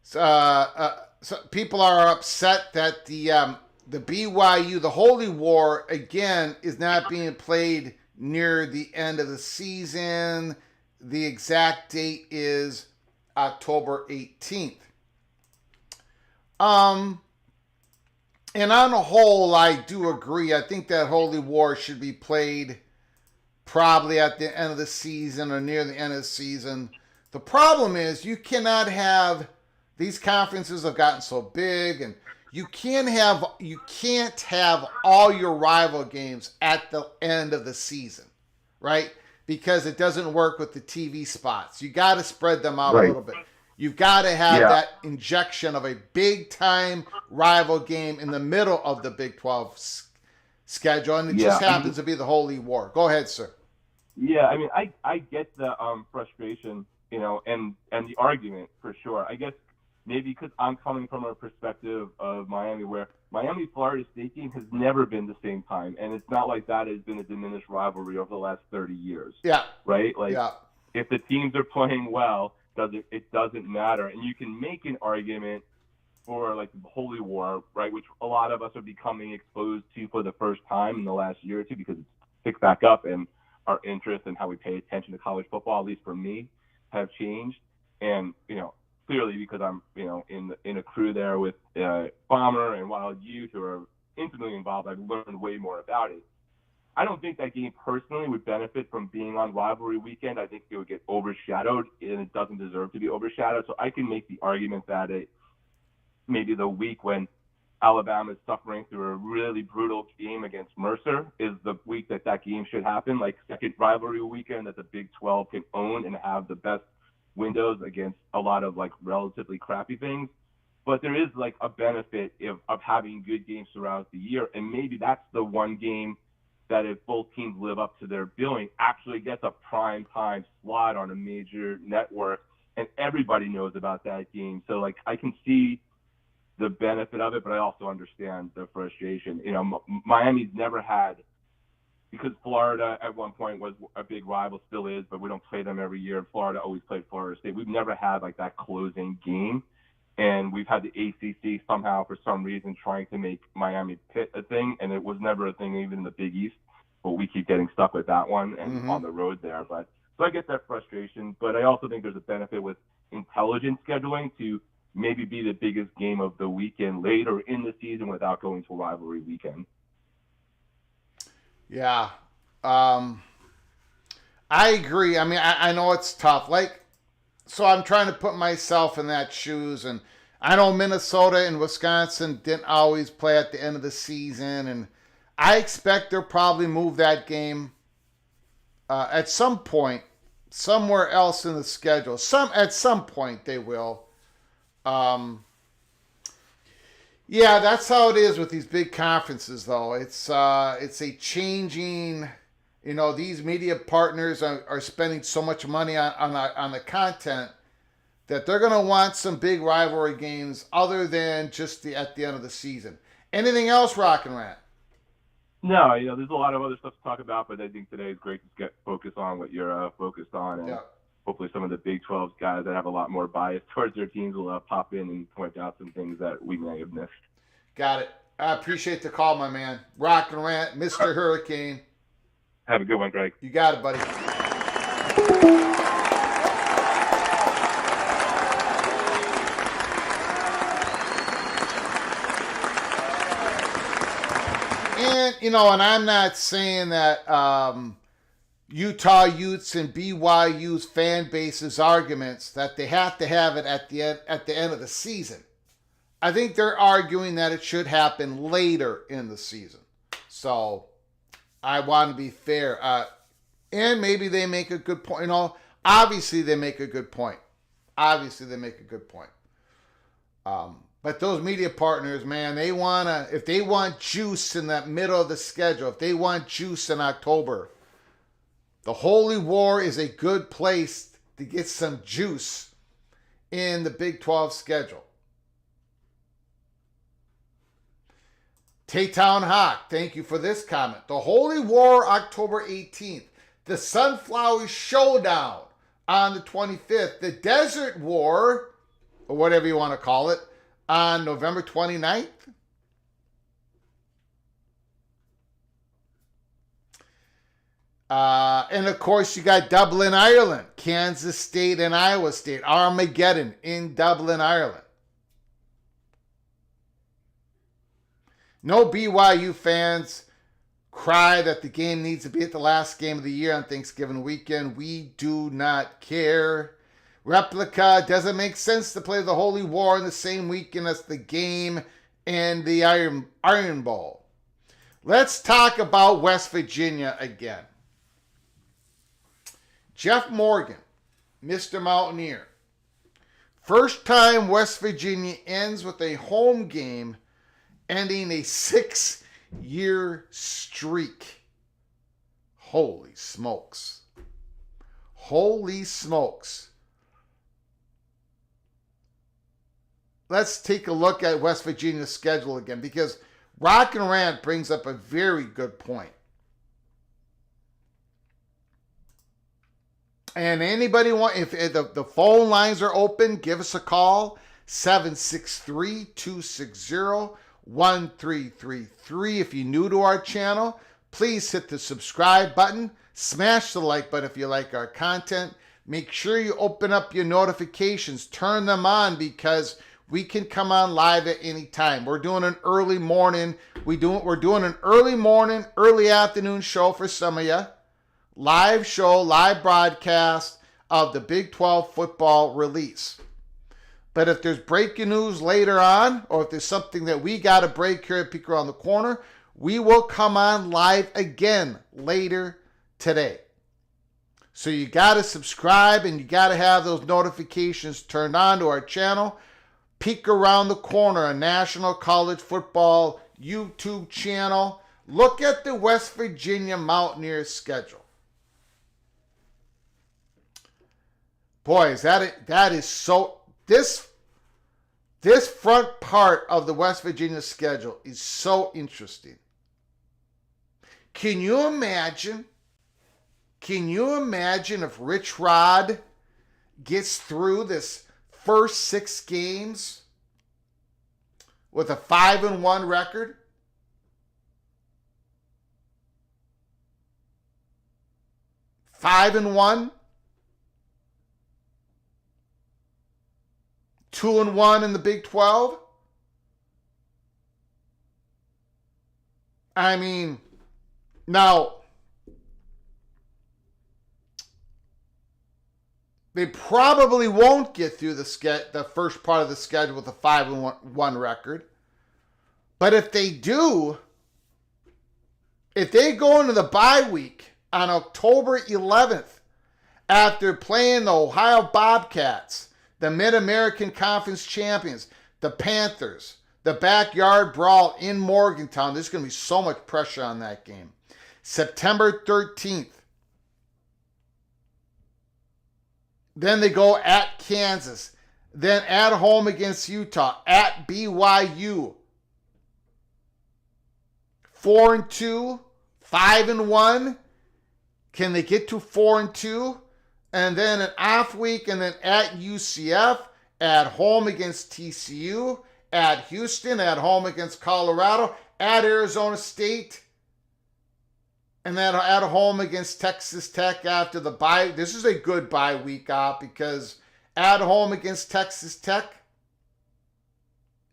So people are upset that the BYU, the Holy War, again, is not being played near the end of the season. The exact date is October 18th. And on the whole, I do agree. I think that Holy War should be played probably at the end of the season or near the end of the season. The problem is you cannot have, these conferences have gotten so big, and you can't have all your rival games at the end of the season, right? Because it doesn't work with the TV spots. You got to spread them out a little bit. You've got to have that injection of a big-time rival game in the middle of the Big 12 schedule, and it just happens to be the Holy War. Go ahead, sir. Yeah, I mean, I get the frustration, and the argument for sure. I guess maybe because I'm coming from a perspective of Miami, where Miami-Florida State game has never been the same time, and it's not like that has been a diminished rivalry over the last 30 years. Yeah. Right? Like, if the teams are playing well, it doesn't matter. And you can make an argument for, like, the Holy War, right, which a lot of us are becoming exposed to for the first time in the last year or two because it's picked back up, and our interest and how we pay attention to college football, at least for me, have changed. And, clearly because I'm, in a crew there with Bomber and Wild Youth who are intimately involved, I've learned way more about it. I don't think that game personally would benefit from being on rivalry weekend. I think it would get overshadowed, and it doesn't deserve to be overshadowed. So I can make the argument that maybe the week when Alabama is suffering through a really brutal game against Mercer is the week that game should happen, like second rivalry weekend that the Big 12 can own and have the best windows against a lot of like relatively crappy things. But there is like a benefit of having good games throughout the year, and maybe that's the one game that if both teams live up to their billing, actually gets a prime time slot on a major network, and everybody knows about that game. So like I can see the benefit of it, but I also understand the frustration. You know, Miami's never had, because Florida at one point was a big rival, still is, but we don't play them every year. Florida always played Florida State. We've never had like that closing game. And we've had the ACC somehow, for some reason, trying to make Miami Pitt a thing, and it was never a thing even in the Big East. But we keep getting stuck with that one and on the road there. But so I get that frustration, but I also think there's a benefit with intelligent scheduling to maybe be the biggest game of the weekend later in the season without going to a rivalry weekend. Yeah, I agree. I mean, I know it's tough. Like, so I'm trying to put myself in that shoes, and I know Minnesota and Wisconsin didn't always play at the end of the season, and I expect they'll probably move that game at some point somewhere else in the schedule. At some point they will. Yeah, that's how it is with these big conferences, though. It's a changing. You know, these media partners are spending so much money on the content that they're going to want some big rivalry games other than just at the end of the season. Anything else, Rock and Rant? No, you know, there's a lot of other stuff to talk about, but I think today is great to get focused on what you're focused on. And hopefully some of the Big 12 guys that have a lot more bias towards their teams will pop in and point out some things that we may have missed. Got it. I appreciate the call, my man. Rock and Rant, Mr. Hurricane. Have a good one, Greg. You got it, buddy. And, you know, and I'm not saying that Utah Utes and BYU's fan base's arguments that they have to have it at the end of the season. I think they're arguing that it should happen later in the season. So I want to be fair. And maybe they make a good point. You know, obviously they make a good point. But those media partners, man, if they want juice in that middle of the schedule, if they want juice in October, the Holy War is a good place to get some juice in the Big 12 schedule. Taytown Hawk, thank you for this comment. The Holy War, October 18th. The Sunflower Showdown on the 25th. The Desert War, or whatever you want to call it, on November 29th. And of course, you got Dublin, Ireland. Kansas State and Iowa State. Armageddon in Dublin, Ireland. No BYU fans cry that the game needs to be at the last game of the year on Thanksgiving weekend. We do not care. Replica, doesn't make sense to play the Holy War in the same weekend as the game and the Iron Bowl. Let's talk about West Virginia again. Jeff Morgan, Mr. Mountaineer. First time West Virginia ends with a home game, ending a 6-year streak. Holy smokes. Holy smokes. Let's take a look at West Virginia's schedule again, because Rock and Rant brings up a very good point. And anybody want, if the phone lines are open, give us a call, 763-260-1333. If you're new to our channel, please hit the subscribe button, smash the like button if you like our content. Make sure you open up your notifications, turn them on, because we can come on live at any time. We're doing an early morning. We're doing an early morning, early afternoon show for some of you. Live show, live broadcast of the Big 12 football release. But if there's breaking news later on, or if there's something that we got to break here at Peek Around the Corner, we will come on live again later today. So you got to subscribe and you got to have those notifications turned on to our channel. Peek around the corner, a National College Football YouTube channel. Look at the West Virginia Mountaineers schedule. Boys, that is so... This front part of the West Virginia schedule is so interesting. Can you imagine if Rich Rod gets through this first 6 games with a 5-1 record? Five and 1, 2-1 in the Big 12. I mean, now they probably won't get through the first part of the schedule with a 5-1 record. But if they do, if they go into the bye week on October 11th, after playing the Ohio Bobcats, the Mid-American Conference champions, the Panthers, the backyard brawl in Morgantown, there's going to be so much pressure on that game. September 13th. Then they go at Kansas. Then at home against Utah. At BYU. 4-2. 5-1. Can they get to 4-2? And then an off week, and then at UCF, at home against TCU, at Houston, at home against Colorado, at Arizona State, and then at home against Texas Tech after the bye. This is a good bye week off because at home against Texas Tech,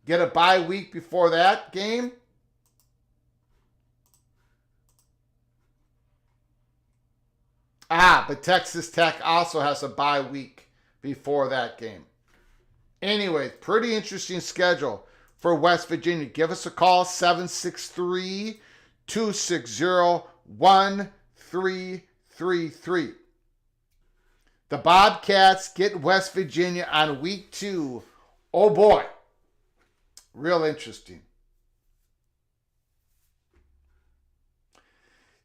get a bye week before that game. But Texas Tech also has a bye week before that game. Anyway, pretty interesting schedule for West Virginia. Give us a call, 763-260-1333. The Bobcats get West Virginia on week 2. Oh boy, real interesting.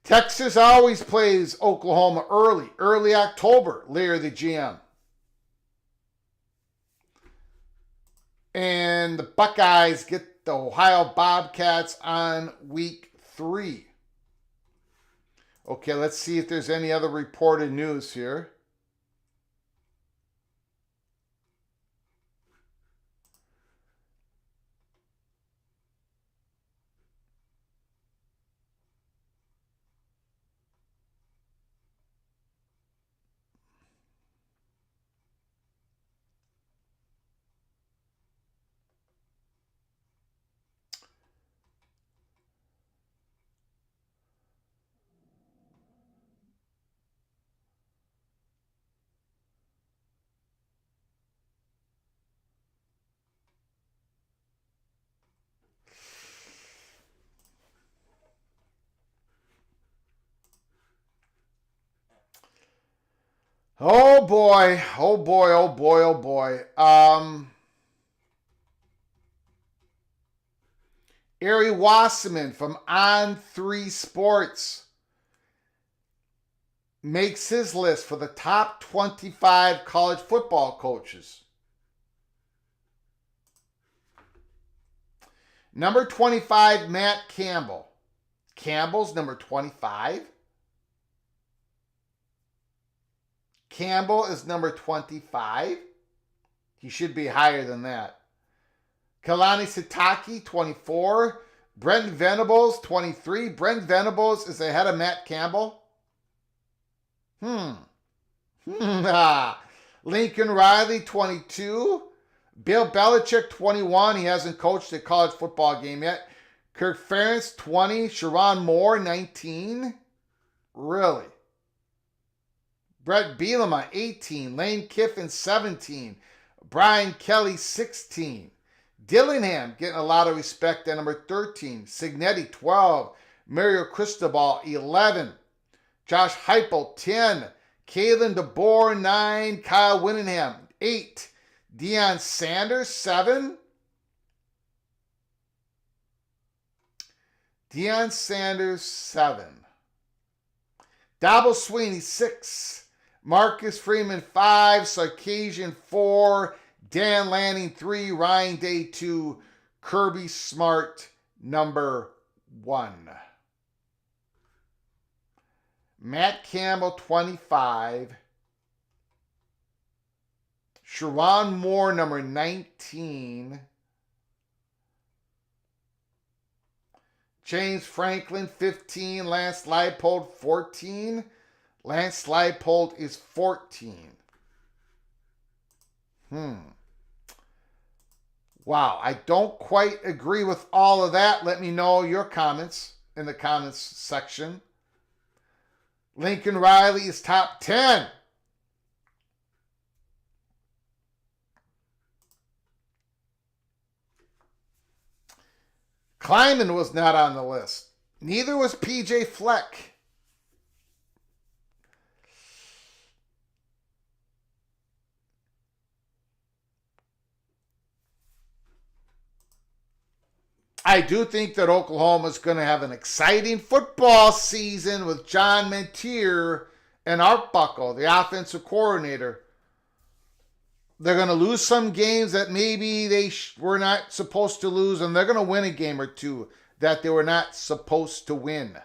Texas always plays Oklahoma early October, Larry the GM. And the Buckeyes get the Ohio Bobcats on week 3. Okay, let's see if there's any other reported news here. Oh boy, oh boy, oh boy, oh boy. Ari Wasserman from On3 Sports makes his list for the top 25 college football coaches. Number 25, Matt Campbell. Campbell's number 25. Campbell is number 25. He should be higher than that. Kalani Sitake, 24. Brent Venables, 23. Brent Venables is ahead of Matt Campbell. Lincoln Riley, 22. Bill Belichick, 21. He hasn't coached a college football game yet. Kirk Ferentz, 20. Sharon Moore, 19. Really? Brett Bielema, 18. Lane Kiffin, 17. Brian Kelly, 16. Dillingham getting a lot of respect at number 13. Signetti, 12. Mario Cristobal, 11. Josh Heupel, 10. Kalen DeBoer, 9. Kyle Whittingham, 8. Deion Sanders, 7. Deion Sanders, 7. Dabo Sweeney, 6. Marcus Freeman, 5. Sarkisian, 4. Dan Lanning, 3. Ryan Day, 2. Kirby Smart, number 1. Matt Campbell, 25. Sharon Moore, number 19. James Franklin, 15. Lance Leipold, 14. Lance Leipold is 14. Wow, I don't quite agree with all of that. Let me know your comments in the comments section. Lincoln Riley is top 10. Kleiman was not on the list. Neither was PJ Fleck. I do think that Oklahoma is going to have an exciting football season with John Mentier and Art Buckle, the offensive coordinator. They're going to lose some games that maybe they were not supposed to lose, and they're going to win a game or two that they were not supposed to win.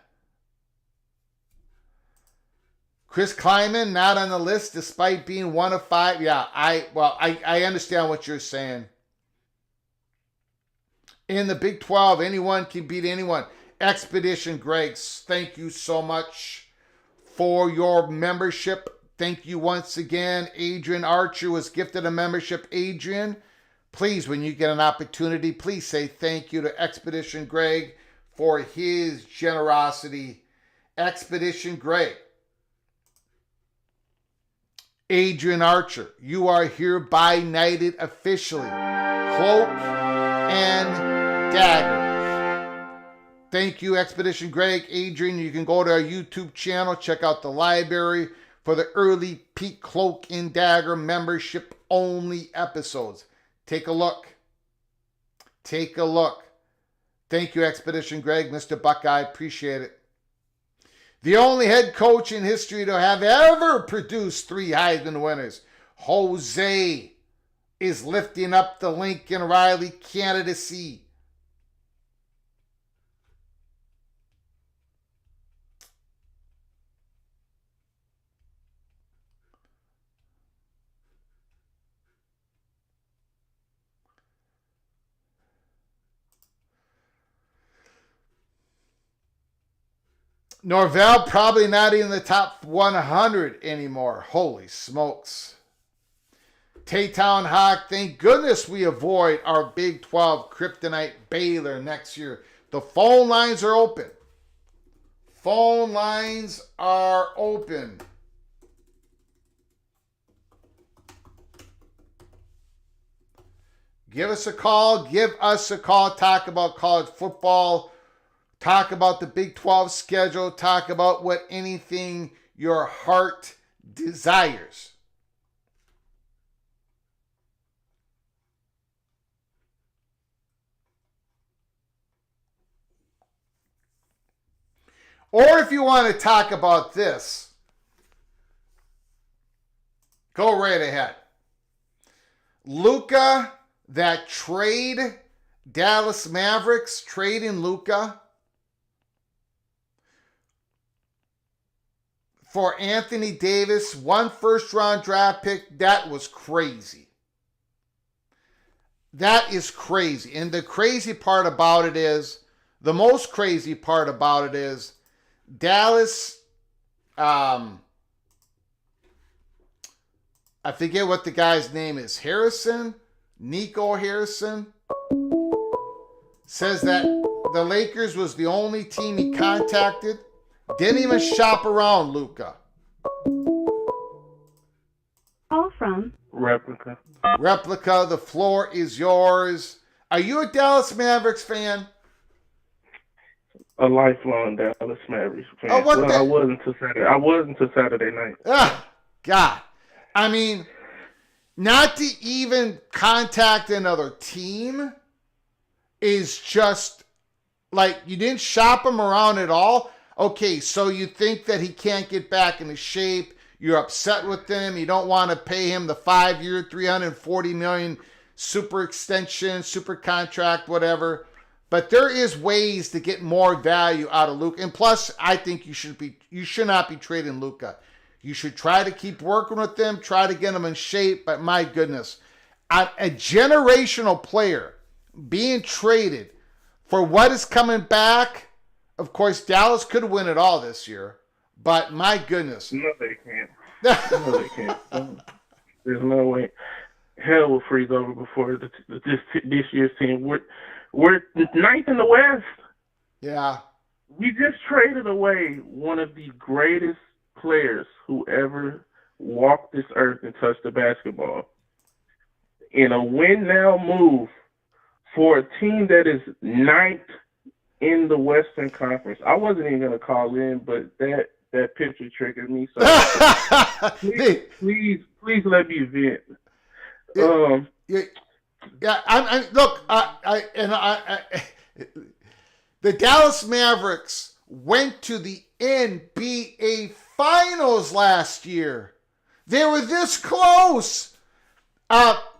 Chris Kleiman, not on the list despite being one of 5. Yeah, I understand what you're saying. In the Big 12, anyone can beat anyone. Expedition Greg, thank you so much for your membership. Thank you once again. Adrian Archer was gifted a membership. Adrian, please, when you get an opportunity, please say thank you to Expedition Greg for his generosity. Expedition Greg. Adrian Archer, you are hereby knighted officially. Cloak and daggers. Thank you, Expedition Greg. Adrian, you can go to our YouTube channel, check out the library for the early Pete Cloak and Dagger membership only episodes. Take a look. Take a look. Thank you, Expedition Greg. Mr. Buckeye, appreciate it. The only head coach in history to have ever produced 3 Heisman winners, Jose, is lifting up the Lincoln Riley candidacy. Norvell probably not in the top 100 anymore. Holy smokes. Taytown Hawk, thank goodness we avoid our Big 12 kryptonite Baylor next year. The phone lines are open. Phone lines are open. Give us a call. Give us a call. Talk about college football. Talk about the Big 12 schedule. Talk about what anything your heart desires. Or if you want to talk about this, go right ahead. Luka, that trade, Dallas Mavericks trading Luka for Anthony Davis, 1 first-round draft pick, that was crazy. That is crazy. And the crazy part about it is, the most crazy part about it is, Dallas, I forget what the guy's name is, Nico Harrison, says that the Lakers was the only team he contacted. Didn't even shop around Luka. Call from Replica. Replica, the floor is yours. Are you a Dallas Mavericks fan? A lifelong Dallas Mavericks fan. Oh, what I was until Saturday. I was until Saturday night. God. I mean, not to even contact another team is just like you didn't shop him around at all. Okay, so you think that he can't get back into shape. You're upset with him. You don't want to pay him the 5-year, $340 million super extension, super contract, whatever. But there is ways to get more value out of Luka. And plus, I think you should not be trading Luka. You should try to keep working with them, try to get them in shape. But my goodness, a generational player being traded for what is coming back. Of course, Dallas could win it all this year, but my goodness. No, they can't. No, they can't. There's no way. Hell will freeze over before this year's team. We're ninth in the West. Yeah. We just traded away one of the greatest players who ever walked this earth and touched the basketball in a win-now move for a team that is ninth in the Western Conference. I wasn't even going to call in, but that picture triggered me. So please let me vent. The Dallas Mavericks went to the NBA Finals last year. They were this close.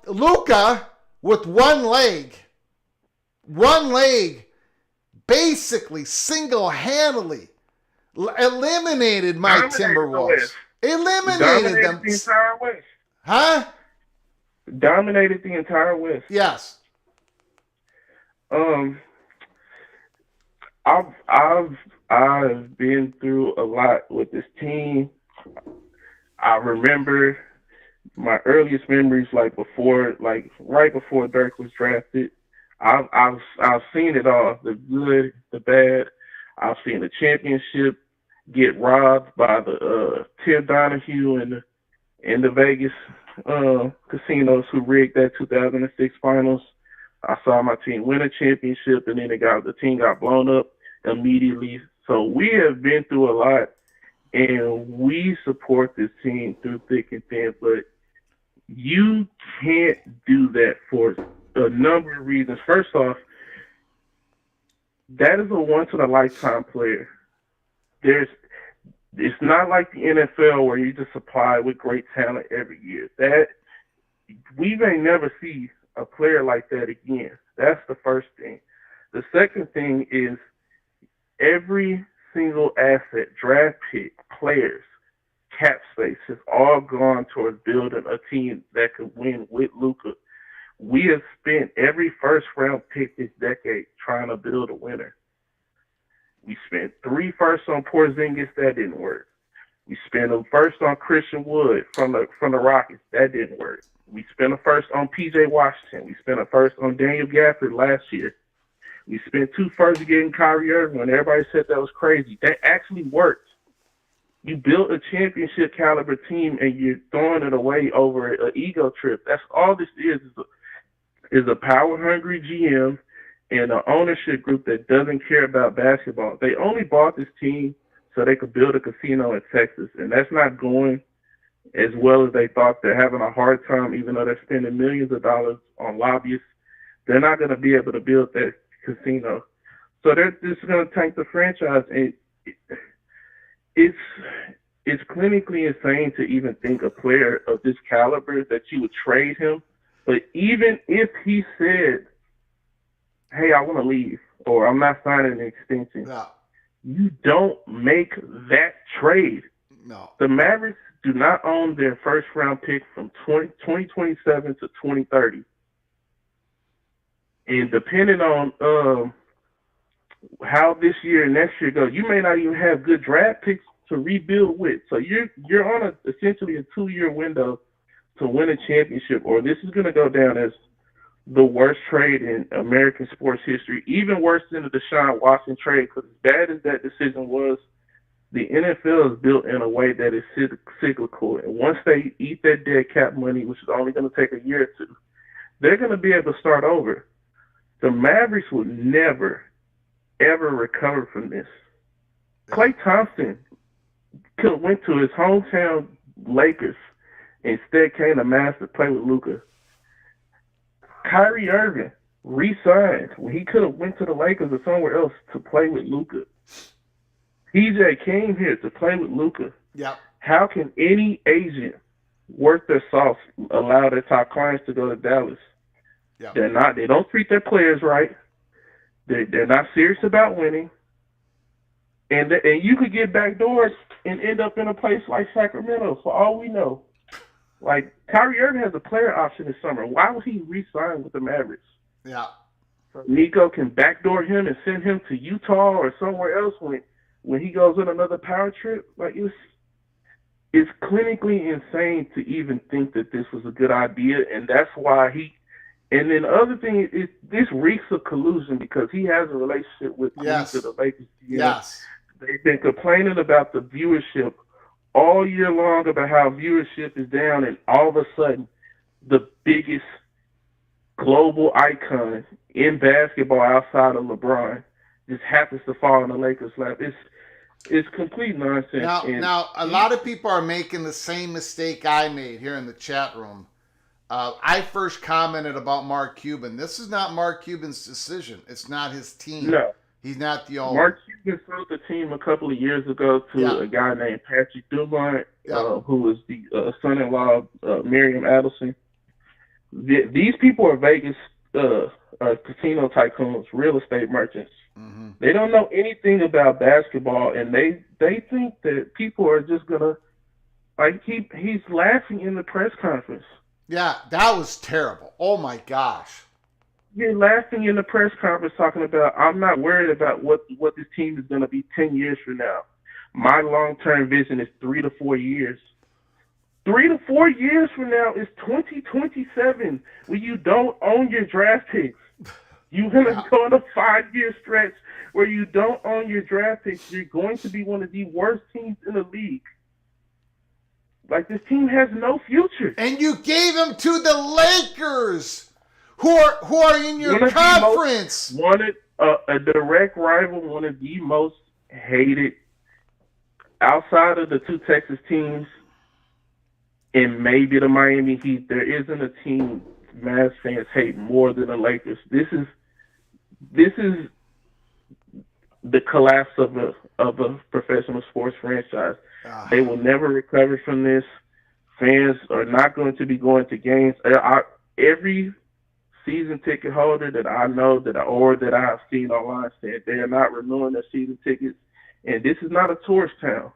Luka with one leg, basically single-handedly eliminated my Timberwolves. Eliminated them. The entire West. Huh? Dominated the entire West. Yes. I've been through a lot with this team. I remember my earliest memories, right before Dirk was drafted. I've seen it all, the good, the bad. I've seen the championship get robbed by the Tim Donahue and the Vegas casinos who rigged that 2006 finals. I saw my team win a championship, and then the team got blown up immediately. So we have been through a lot, and we support this team through thick and thin. But you can't do that for a number of reasons. First off, that is a once-in-a-lifetime player. It's not like the NFL where you just supply with great talent every year. That we may never see a player like that again. That's the first thing. The second thing is every single asset, draft pick, players, cap space has all gone towards building a team that could win with Luka. We have spent every first-round pick this decade trying to build a winner. We spent 3 firsts on Porzingis. That didn't work. We spent a first on Christian Wood from the Rockets. That didn't work. We spent a first on P.J. Washington. We spent a first on Daniel Gafford last year. We spent 2 firsts getting Kyrie Irving when everybody said that was crazy. That actually worked. You built a championship caliber team and you're throwing it away over an ego trip. That's all this is a power-hungry GM and an ownership group that doesn't care about basketball. They only bought this team so they could build a casino in Texas, and that's not going as well as they thought. They're having a hard time, even though they're spending millions of dollars on lobbyists. They're not going to be able to build that casino. So they're just going to tank the franchise. And it's clinically insane to even think a player of this caliber that you would trade him. But even if he said, hey, I want to leave, or I'm not signing an extension, No. You don't make that trade. No. The Mavericks do not own their first-round pick from 2027 to 2030. And depending on how this year and next year goes, you may not even have good draft picks to rebuild with. So you're on essentially a 2-year window to win a championship, or this is going to go down as the worst trade in American sports history, even worse than the Deshaun Watson trade, because as bad as that decision was, the NFL is built in a way that is cyclical. And once they eat that dead cap money, which is only going to take a year or two, they're going to be able to start over. The Mavericks will never, ever recover from this. Klay Thompson could have went to his hometown Lakers, instead came to Mass to play with Luka. Kyrie Irving re-signed when he could have went to the Lakers or somewhere else to play with Luka. PJ came here to play with Luka. Yeah. How can any agent worth their salt allow their top clients to go to Dallas? Yeah. They're not. They don't treat their players right. They're not serious about winning. And you could get backdoors and end up in a place like Sacramento for all we know. Like, Kyrie Irving has a player option this summer. Why would he re-sign with the Mavericks? Yeah. So Nico can backdoor him and send him to Utah or somewhere else when he goes on another power trip. Like, it's clinically insane to even think that this was a good idea, and that's why and then the other thing is this reeks of collusion because he has a relationship with Yes. the Lakers. Yes. They've been complaining about the viewership all year long about how viewership is down, and all of a sudden, the biggest global icon in basketball outside of LeBron just happens to fall in the Lakers' lap. It's complete nonsense. Now, a lot of people are making the same mistake I made here in the chat room. I first commented about Mark Cuban. This is not Mark Cuban's decision. It's not his team. No. He's not the owner. Mark Cuban sold the team a couple of years ago to a guy named Patrick Dumont, who was the son-in-law of Miriam Adelson. These people are Vegas casino tycoons, real estate merchants. Mm-hmm. They don't know anything about basketball, and they think that people are just going to, like, he's laughing in the press conference. Yeah, that was terrible. Oh, my gosh. You're laughing in the press conference talking about, I'm not worried about what this team is going to be 10 years from now. My long-term vision is 3 to 4 years. 3 to 4 years from now is 2027 when you don't own your draft picks. You're going to go on a 5-year stretch where you don't own your draft picks. You're going to be one of the worst teams in the league. Like, this team has no future. And you gave him to the Lakers, who are in your conference. A direct rival, one of the most hated outside of the two Texas teams and maybe the Miami Heat. There isn't a team Mavs fans hate more than the Lakers. This is the collapse of a professional sports franchise. They will never recover from this. Fans are not going to be going to games. Every season ticket holder that I know that I've seen online said they are not renewing their season tickets. And this is not a tourist town.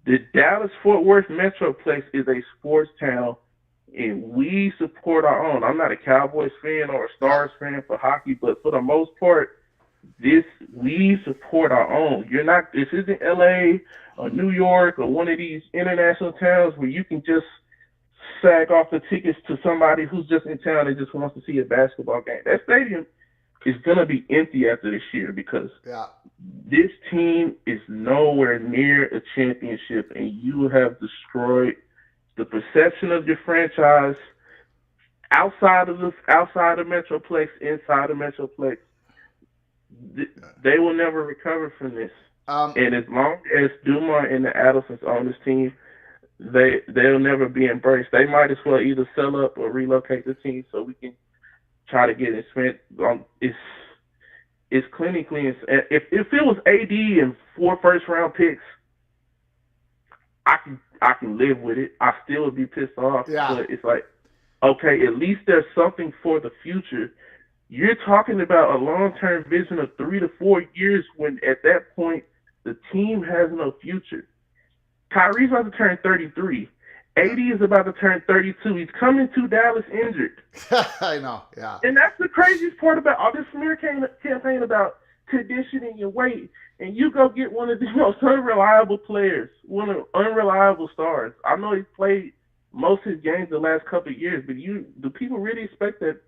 The Dallas-Fort Worth Metroplex is a sports town, and we support our own. I'm not a Cowboys fan or a Stars fan for hockey, but for the most part, we support our own. This isn't LA or New York or one of these international towns where you can just sag off the tickets to somebody who's just in town and just wants to see a basketball game. That stadium is going to be empty after this year because this team is nowhere near a championship, and you have destroyed the perception of your franchise outside of Metroplex, inside of Metroplex. They will never recover from this. And as long as Dumont and the Adelsons own this team, they'll never be embraced. They might as well either sell up or relocate the team so we can try to get it spent. It's clinically. If it was AD and 4 first-round picks, I can live with it. I still would be pissed off. Yeah. But it's like, okay, at least there's something for the future. You're talking about a long-term vision of 3 to 4 years when at that point the team has no future. Kyrie's about to turn 33. AD is about to turn 32. He's coming to Dallas injured. I know, yeah. And that's the craziest part about all this smear campaign about conditioning your weight. And you go get one of the most unreliable players, one of the unreliable stars. I know he's played most of his games the last couple of years, but do people really expect that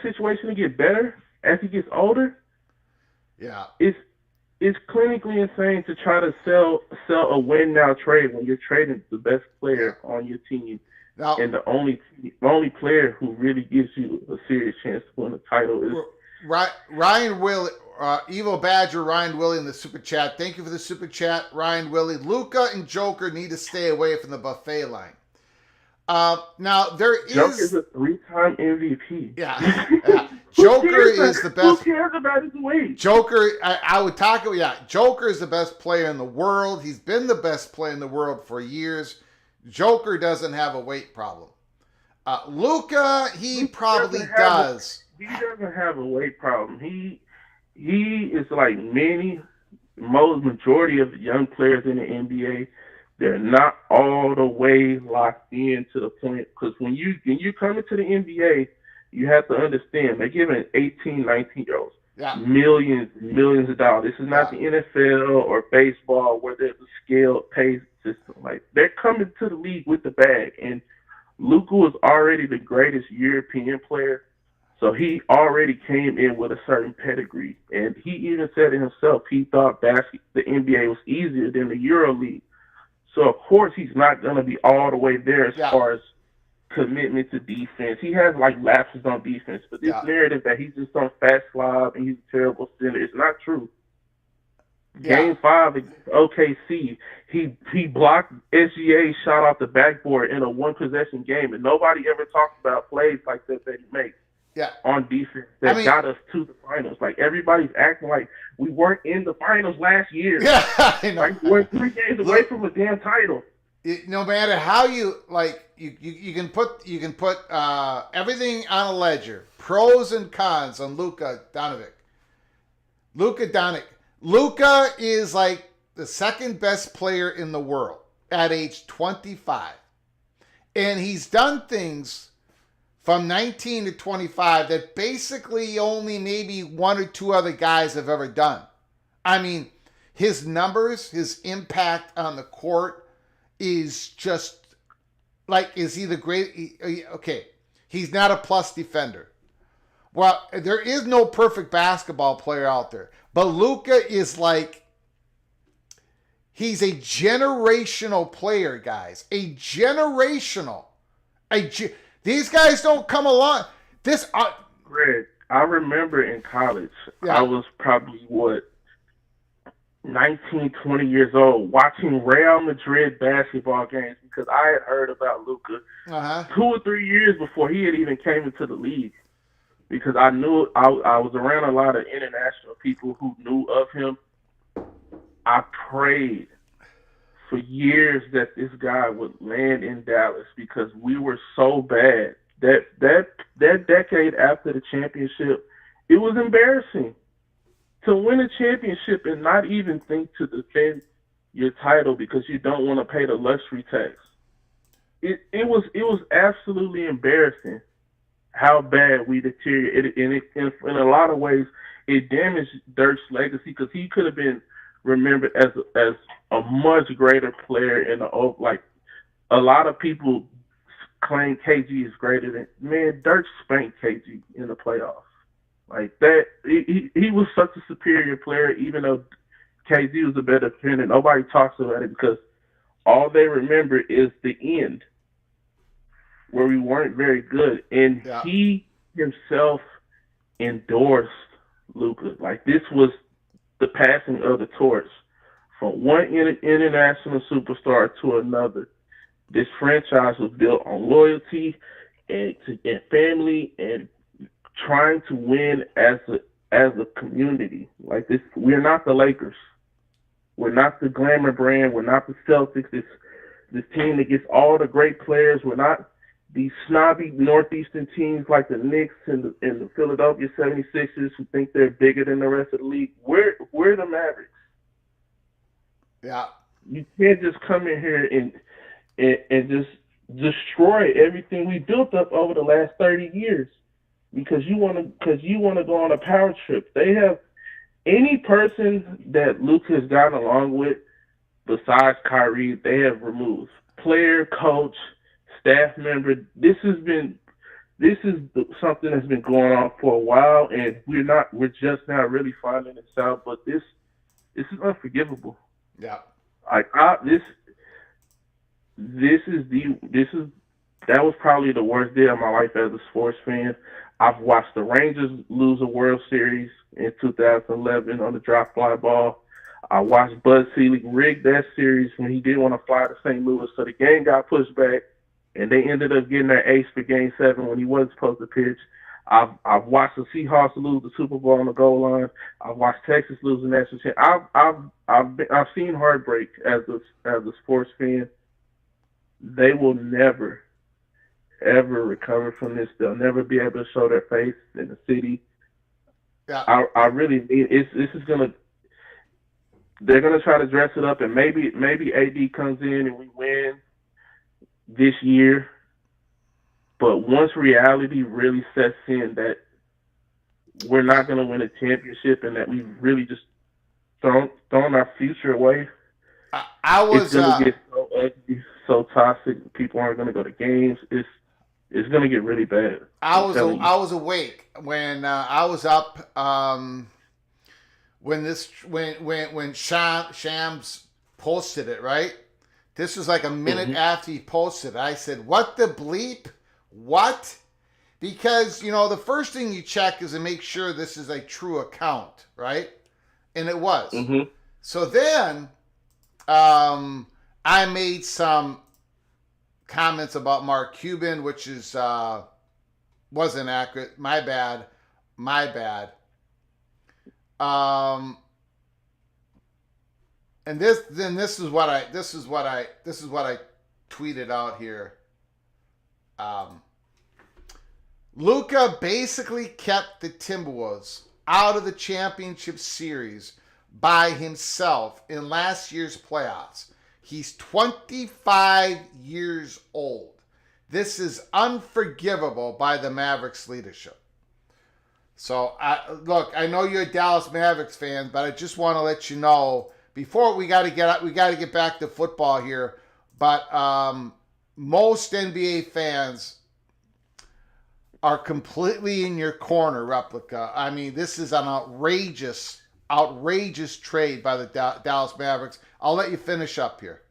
situation to get better as he gets older? Yeah. It's clinically insane to try to sell a win now trade when you're trading the best player on your team and the only player who really gives you a serious chance to win the title Ryan Will, Evil Badger, Ryan Willie in the super chat. Thank you for the super chat, Ryan Willie. Luka and Joker need to stay away from the buffet line. Now there is Joker's a 3-time MVP. Yeah. Joker is the best. Who cares about his weight? Joker, I would talk. Yeah, Joker is the best player in the world. He's been the best player in the world for years. Joker doesn't have a weight problem. Luka, he probably does. He doesn't have a weight problem. He is like majority of the young players in the NBA. They're not all the way locked in to the point, because when you come into the NBA, you have to understand they're giving 18, 19-year-olds millions of dollars. This is not the NFL or baseball where there's a scaled pay system. Like, they're coming to the league with the bag, and Luka was already the greatest European player, so he already came in with a certain pedigree. And he even said it himself, he thought the NBA was easier than the EuroLeague. So, of course, he's not going to be all the way there as far as commitment to defense. He has, like, lapses on defense. But this narrative that he's just on fast slob and he's a terrible center is not true. Game 5 against OKC, he blocked SGA shot off the backboard in a one-possession game, and nobody ever talks about plays like that he makes on defense that got us to the finals. Like, everybody's acting like we weren't in the finals last year. Yeah, I know. Like, we're 3 games away from a damn title. No matter how you like, you can put everything on a ledger, pros and cons on Luka Doncic. Luka is like the second best player in the world at age 25, and he's done things from 19 to 25 that basically only maybe one or two other guys have ever done. I mean, his numbers, his impact on the court is just like, is he the great? Okay, he's not a plus defender. Well, there is no perfect basketball player out there, but Luka is like, he's a generational player, guys. A generational. These guys don't come along. Greg, I remember in college, I was probably, 19, 20 years old, watching Real Madrid basketball games because I had heard about Luka 2 or 3 years before he had even came into the league. Because I knew I was around a lot of international people who knew of him. I prayed for years that this guy would land in Dallas because we were so bad. That decade after the championship, it was embarrassing to win a championship and not even think to defend your title because you don't want to pay the luxury tax. It was absolutely embarrassing how bad we deteriorated, and in a lot of ways, it damaged Dirk's legacy because he could have been remembered as a much greater player in the like. A lot of people claim KG is greater than, man. Dirk spanked KG in the playoffs like that. He was such a superior player, even though KG was a better defender. Nobody talks about it because all they remember is the end, where we weren't very good. And he himself endorsed Luka. Like, this was the passing of the torch from one international superstar to another. This franchise was built on loyalty and family and trying to win as a community. Like, this, we're not the Lakers. We're not the glamour brand. We're not the Celtics. This team that gets all the great players. We're not these snobby Northeastern teams like the Knicks and the Philadelphia 76ers who think they're bigger than the rest of the league. We're the Mavericks. Yeah. You can't just come in here and just destroy everything we built up over the last 30 years because you want to go on a power trip. They have any person that Luke has gotten along with besides Kyrie, they have removed. Player, coach, staff member. This is something that's been going on for a while, and we're just now really finding this out. But this is unforgivable. Yeah, Like, this is that was probably the worst day of my life as a sports fan. I've watched the Rangers lose a World Series in 2011 on the drop fly ball. I watched Bud Selig rig that series when he didn't want to fly to St. Louis, so the game got pushed back, and they ended up getting their ace for Game 7 when he wasn't supposed to pitch. I've watched the Seahawks lose the Super Bowl on the goal line. I've watched Texas lose the national championship. I've seen heartbreak as a sports fan. They will never, ever recover from this. They'll never be able to show their face in the city. Yeah. I really mean this is gonna. They're gonna try to dress it up, and maybe AD comes in and we win this year. But once reality really sets in that we're not gonna win a championship and that we've really just thrown our future away, it's gonna get so ugly, so toxic. People aren't gonna go to games. It's gonna get really bad. I was awake when I was up when Shams posted it, right? This was like a minute after he posted it. I said, "What the bleep? What?" Because, the first thing you check is to make sure this is a true account, right? And it was. Mm-hmm. So then I made some comments about Mark Cuban, which is wasn't accurate. My bad. And this is what I tweeted out here. Luka basically kept the Timberwolves out of the championship series by himself in last year's playoffs. He's 25 years old. This is unforgivable by the Mavericks leadership. So, look, I know you're a Dallas Mavericks fan, but I just want to let you know before we got to get back to football here. But most NBA fans are completely in your corner, Replica. I mean, this is an outrageous trade by the Dallas Mavericks. I'll let you finish up here.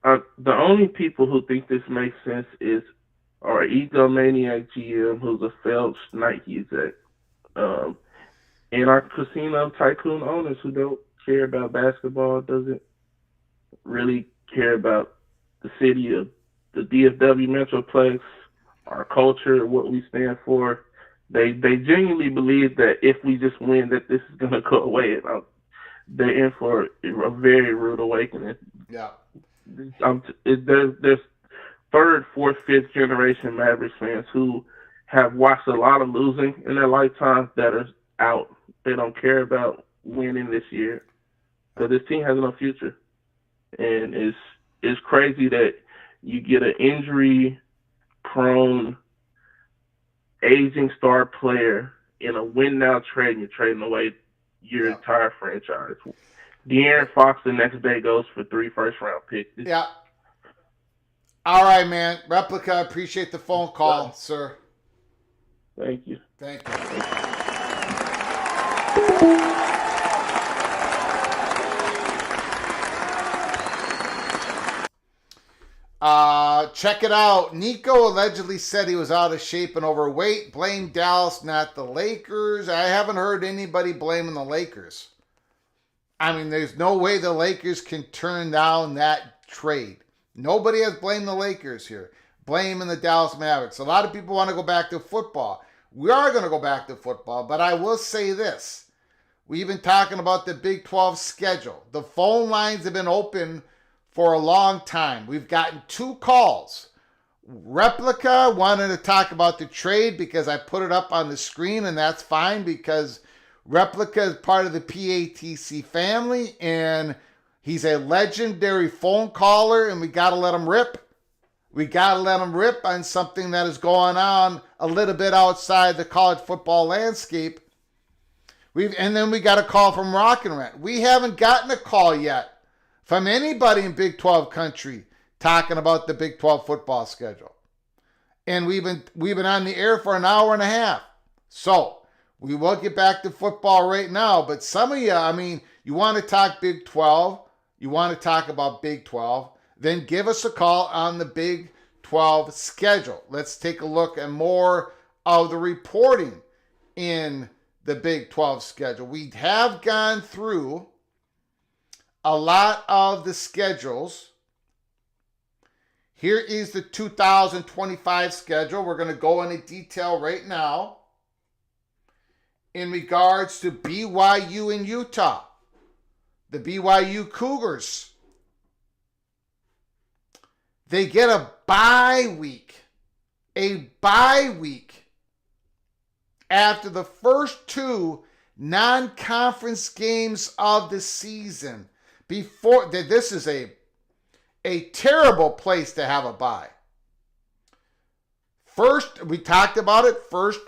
The only people who think this makes sense is our egomaniac GM, who's a failed Nike exec, and our casino tycoon owners who don't care about basketball, doesn't really care about the city of the DFW Metroplex, our culture, what we stand for. They genuinely believe that if we just win, that this is going to go away. And they're in for a very rude awakening. Yeah. There's third, fourth, fifth generation Mavericks fans who have watched a lot of losing in their lifetime that are out. They don't care about winning this year because this team has no future. And it's crazy that you get an injury-prone, aging star player in a win-now trade, and you're trading away your entire franchise. De'Aaron Fox the next day goes for 3 first-round picks. Yeah. All right, man. Replica, I appreciate the phone call, sir. Thank you. Thank you. Check it out. Nico allegedly said he was out of shape and overweight. Blame Dallas, not the Lakers. I haven't heard anybody blaming the Lakers. I mean, there's no way the Lakers can turn down that trade. Nobody has blamed the Lakers here. Blaming the Dallas Mavericks. A lot of people want to go back to football. We are going to go back to football, but I will say this. We've been talking about the Big 12 schedule. The phone lines have been open for a long time. We've gotten 2 calls. Replica wanted to talk about the trade because I put it up on the screen, and that's fine because Replica is part of the PATC family, and he's a legendary phone caller, and we got to let him rip. We got to let him rip on something that is going on a little bit outside the college football landscape. And then we got a call from Rock and Rant. We haven't gotten a call yet from anybody in Big 12 country talking about the Big 12 football schedule. And we've been on the air for an hour and a half. So we will get back to football right now. But some of you, I mean, you want to talk Big 12, you want to talk about Big 12, then give us a call on the Big 12 schedule. Let's take a look at more of the reporting in the Big 12 schedule. We have gone through a lot of the schedules. Here is the 2025 schedule. We're going to go into detail right now in regards to BYU and Utah. The BYU Cougars, they get a bye week after the first two non-conference games of the season. Before this is a terrible place to have a bye. First, we talked about it, first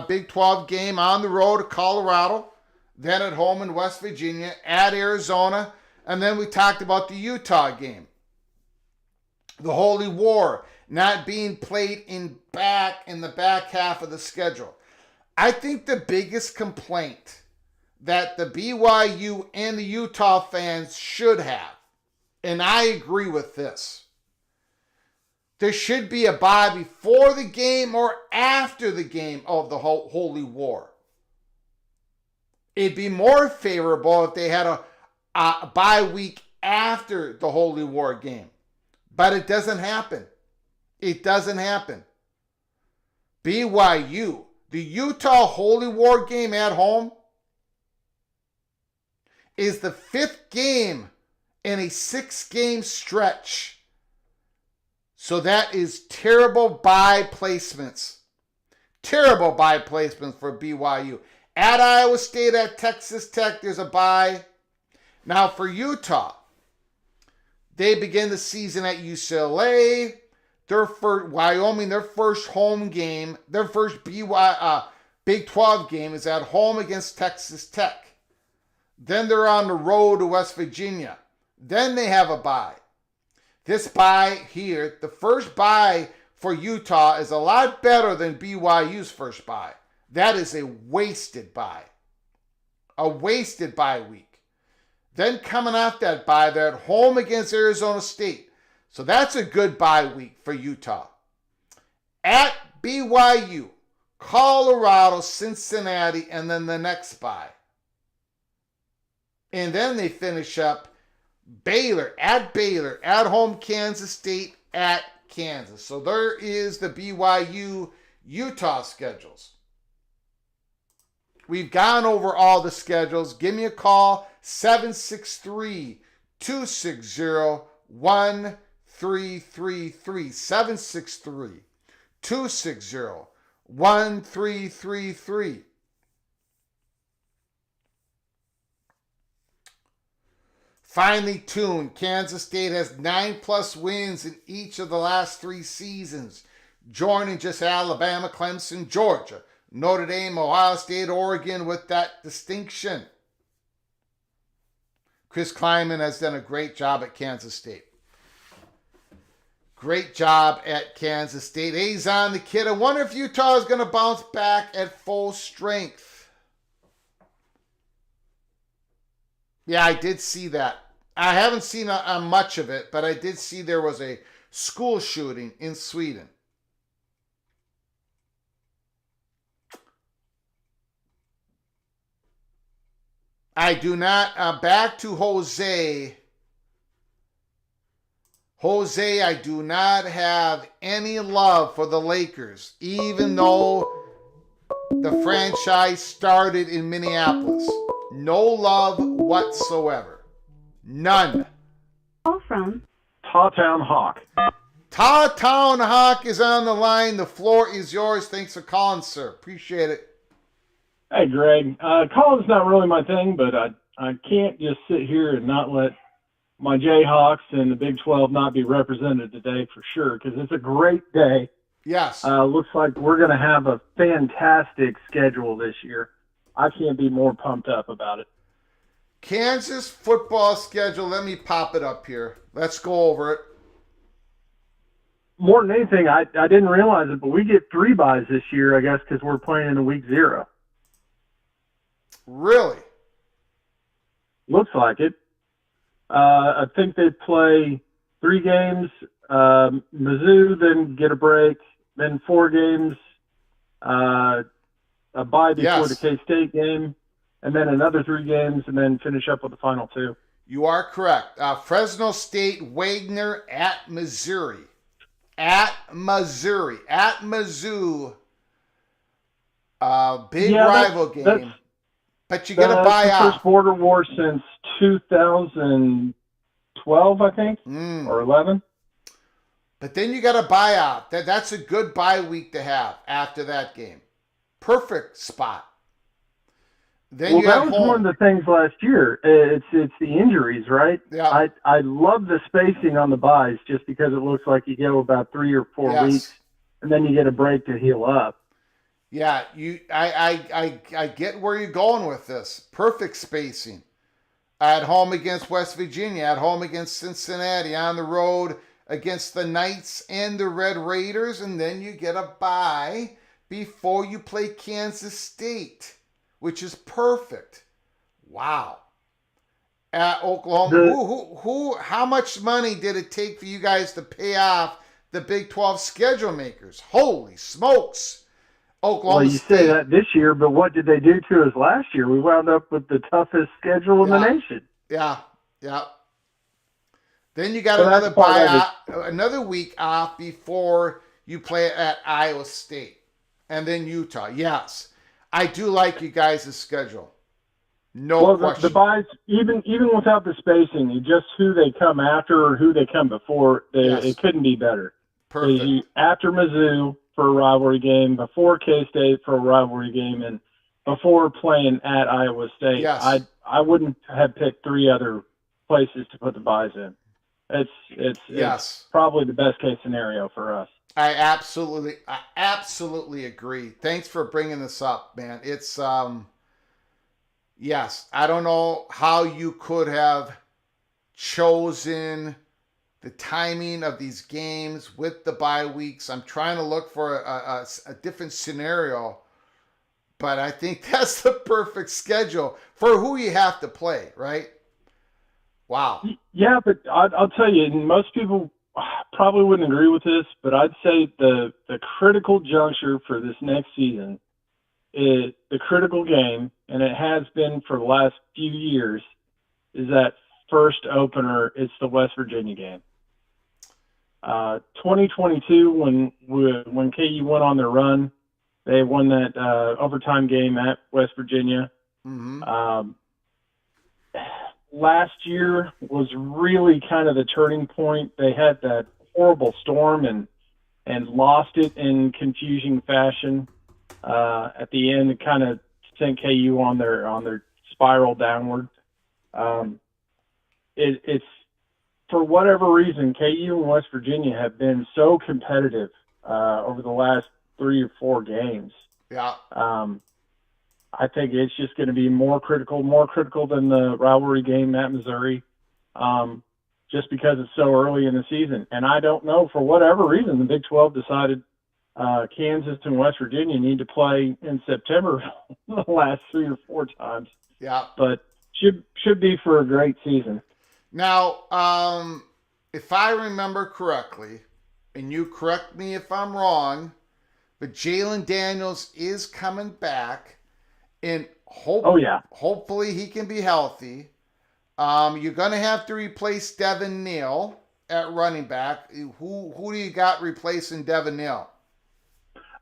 Big 12 game on the road to Colorado, then at home in West Virginia, at Arizona, and then we talked about the Utah game. The Holy War not being played in the back half of the schedule. I think the biggest complaint that the BYU and the Utah fans should have, and I agree with this, there should be a bye before the game or after the game of the Holy War. It'd be more favorable if they had a bye week after the Holy War game. But it doesn't happen. It doesn't happen. BYU, the Utah Holy War game at home, is the 5th game in a 6-game stretch. So that is terrible bye placements. Terrible bye placements for BYU. At Iowa State, at Texas Tech, there's a bye. Now for Utah, they begin the season at UCLA. Wyoming, their first home game, their first Big 12 game is at home against Texas Tech. Then they're on the road to West Virginia. Then they have a bye. This bye here, the first bye for Utah is a lot better than BYU's first bye. That is a wasted bye. A wasted bye week. Then coming off that bye, they're at home against Arizona State. So that's a good bye week for Utah. At BYU, Colorado, Cincinnati, and then the next bye. And then they finish up Baylor, at home Kansas State, at Kansas. So there is the BYU Utah schedules. We've gone over all the schedules. Give me a call, 763-260-1333. 763-260-1333. Finely tuned, Kansas State has 9+ wins in each of the last 3 seasons, joining just Alabama, Clemson, Georgia, Notre Dame, Ohio State, Oregon with that distinction. Chris Klieman has done a great job at Kansas State. Great job at Kansas State. Azon the kid. I wonder if Utah is going to bounce back at full strength. Yeah, I did see that. I haven't seen much of it, but I did see there was a school shooting in Sweden. I do not, back to Jose. Jose, I do not have any love for the Lakers, even though the franchise started in Minneapolis. No love whatsoever. None. Call from Tawtown Hawk. Tawtown Hawk is on the line. The floor is yours. Thanks for calling, sir. Appreciate it. Hey, Greg. Calling's not really my thing, but I can't just sit here and not let my Jayhawks and the Big 12 not be represented today for sure, because it's a great day. Yes. Looks like we're going to have a fantastic schedule this year. I can't be more pumped up about it. Kansas football schedule. Let me pop it up here. Let's go over it. More than anything, I didn't realize it, but we get 3 byes this year, I guess, because we're playing in week 0. Really? Looks like it. I think they play 3 games Mizzou, then get a break, then 4 games, a bye before the Yes. K-State game, and then another 3 games, and then finish up with the final 2. You are correct. Fresno State, Wagner at Missouri. At Missouri. At Mizzou. Big rival game. But you got to buy the off. first border war since 2012, I think, or 11. But then you got to buy off. That's a good bye week to have after that game. Perfect spot. Then Well, you that have was home. one of the things last year. It's the injuries, right? Yeah. I love the spacing on the buys just because it looks like you go about 3 or 4 Yes. weeks, and then you get a break to heal up. Yeah, I get where you're going with this. Perfect spacing. At home against West Virginia, at home against Cincinnati, on the road against the Knights and the Red Raiders, and then you get a bye before you play Kansas State, which is perfect. Wow. At Oklahoma, how much money did it take for you guys to pay off the Big 12 schedule makers? Holy smokes. Oklahoma Well, you State. say that this year, but what did they do to us last year? We wound up with the toughest schedule in the nation. Yeah. Then you got So another that's part of another week off before you play at Iowa State and then Utah. Yes, I do like you guys' schedule. No question. The buys, even without the spacing, just who they come after or who they come before, it couldn't be better. Perfect. After Mizzou for a rivalry game, before K-State for a rivalry game, and before playing at Iowa State. Yes. I wouldn't have picked 3 other places to put the buys in. It's probably the best case scenario for us. I absolutely agree. Thanks for bringing this up, man. It's yes, I don't know how you could have chosen the timing of these games with the bye weeks. I'm trying to look for a different scenario, but I think that's the perfect schedule for who you have to play, right? Wow. Yeah, but I'll tell you, and most people probably wouldn't agree with this, but I'd say the critical juncture for this next season is the critical game, and it has been for the last few years, is that first opener. It's the West Virginia game. 2022, when KU went on their run, they won that overtime game at West Virginia. Mm-hmm. Last year was really kind of the turning point. They had that horrible storm and lost it in confusing fashion at the end. It kind of sent KU on their spiral downward. It's for whatever reason, KU and West Virginia have been so competitive over the last 3 or 4 games. Yeah. I think it's just going to be more critical than the rivalry game at Missouri, just because it's so early in the season. And I don't know, for whatever reason, the Big 12 decided Kansas and West Virginia need to play in September the last 3 or 4 times. Yeah. But should be for a great season. Now, if I remember correctly, and you correct me if I'm wrong, but Jalen Daniels is coming back, and hopefully he can be healthy. You're going to have to replace Devin Neal at running back. Who do you got replacing Devin Neal?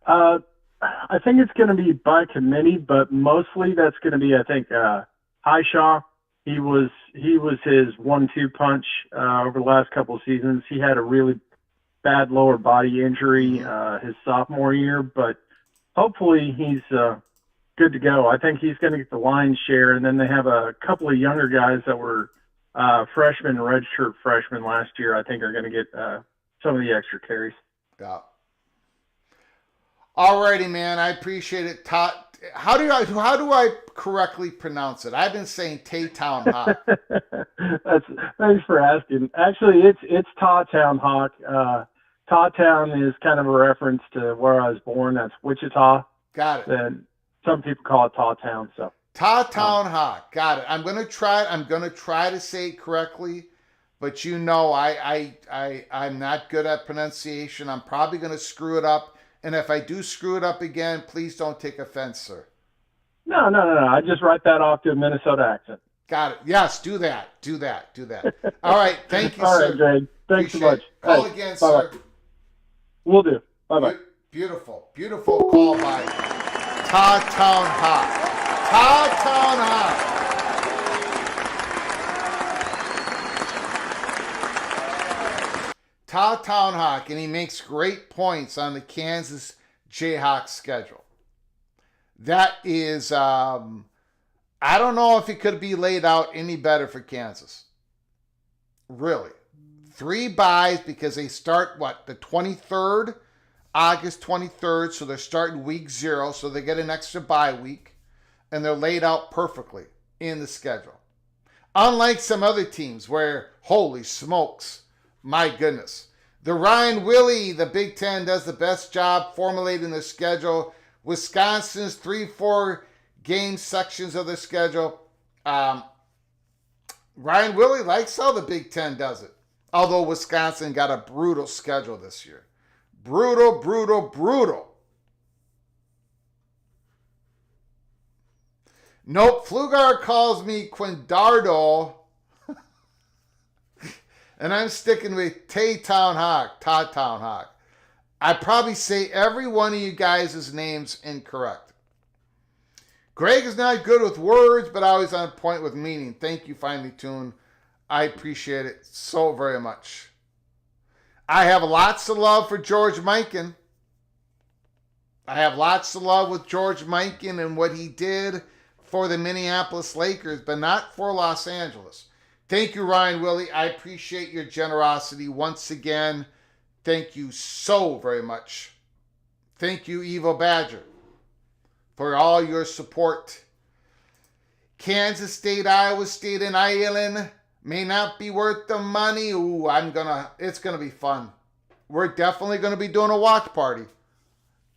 I think it's going to be by committee, but mostly that's going to be, I think, Highshaw. He was his 1-2 punch over the last couple of seasons. He had a really bad lower body injury his sophomore year, but hopefully he's good to go. I think he's going to get the lion's share, and then they have a couple of younger guys that were freshmen, redshirt freshmen last year. I think are going to get some of the extra carries. Yeah. Alrighty, man. I appreciate it. How do I correctly pronounce it? I've been saying Taytown Hawk. Thanks for asking. Actually, it's Tawtown Hawk. Tawtown is kind of a reference to where I was born. That's Wichita. Got it. And some people call it Tawtown. So Tawtown Hawk. Got it. I'm gonna try to say it correctly. but you know I'm not good at pronunciation. I'm probably going to screw it up. And if I do screw it up again, please don't take offense, sir. No. I just write that off to a Minnesota accent. Got it. Yes, do that. Do that. All right. Thank you, All sir. right, Greg. Thanks so much. Call Hey, again, bye-bye. sir. Will do. Bye-bye. Beautiful call by Ta-Town Hawk. Ta-Town Hawk. Ta-Town Hawk, and he makes great points on the Kansas Jayhawks schedule. That is, I don't know if it could be laid out any better for Kansas. Really. 3 byes because they start, the 23rd? August 23rd, so they're starting week 0, so they get an extra bye week, and they're laid out perfectly in the schedule. Unlike some other teams where, holy smokes, my goodness. The Ryan Willie, the Big Ten, does the best job formulating the schedule. Wisconsin's 3-4 game sections of the schedule. Ryan Willie likes how the Big Ten does it, although Wisconsin got a brutal schedule this year. Brutal. Nope, Flugar calls me Quindardo. And I'm sticking with Ta-Town Hawk. I probably say every one of you guys' names incorrect. Greg is not good with words, but always on point with meaning. Thank you, Finely Tuned. I appreciate it so very much. I have lots of love for George Mikan. I have lots of love with George Mikan and what he did for the Minneapolis Lakers, but not for Los Angeles. Thank you, Ryan Willie. I appreciate your generosity once again. Thank you so very much. Thank you, Evo Badger, for all your support. Kansas State, Iowa State, and Ireland may not be worth the money. Ooh, it's gonna be fun. We're definitely gonna be doing a watch party.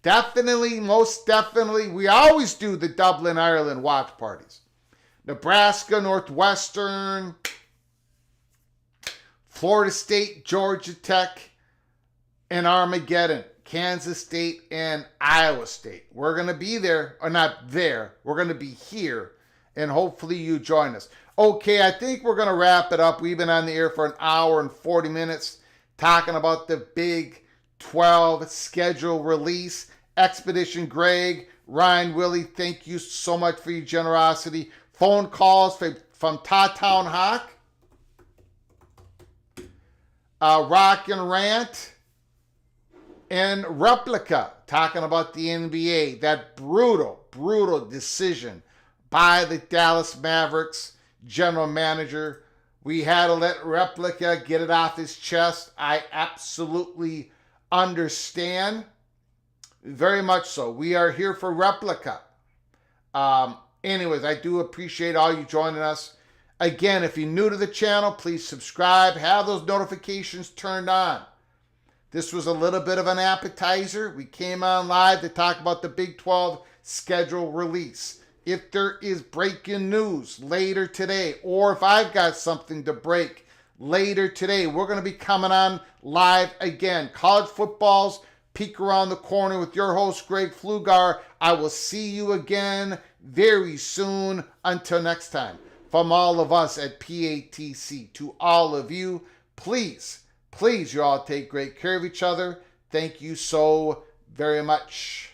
Definitely, most definitely. We always do the Dublin, Ireland watch parties. Nebraska, Northwestern, Florida State, Georgia Tech, and Armageddon. Kansas State and Iowa State. We're going to be there, or not there. We're going to be here, and hopefully you join us. Okay, I think we're going to wrap it up. We've been on the air for an hour and 40 minutes talking about the Big 12 schedule release. Expedition Greg, Ryan Willie, thank you so much for your generosity. Phone calls from Ta-Town Hawk. Rock and Rant, and Replica, talking about the NBA, that brutal decision by the Dallas Mavericks general manager. We had to let Replica get it off his chest. I absolutely understand. Very much so. We are here for Replica. Anyways, I do appreciate all you joining us. Again, if you're new to the channel, please subscribe. Have those notifications turned on. This was a little bit of an appetizer. We came on live to talk about the Big 12 schedule release. If there is breaking news later today, or if I've got something to break later today, we're going to be coming on live again. College football's peek around the corner with your host, Greg Flugar. I will see you again very soon. Until next time. From all of us at PATC to all of you, please, you all take great care of each other. Thank you so very much.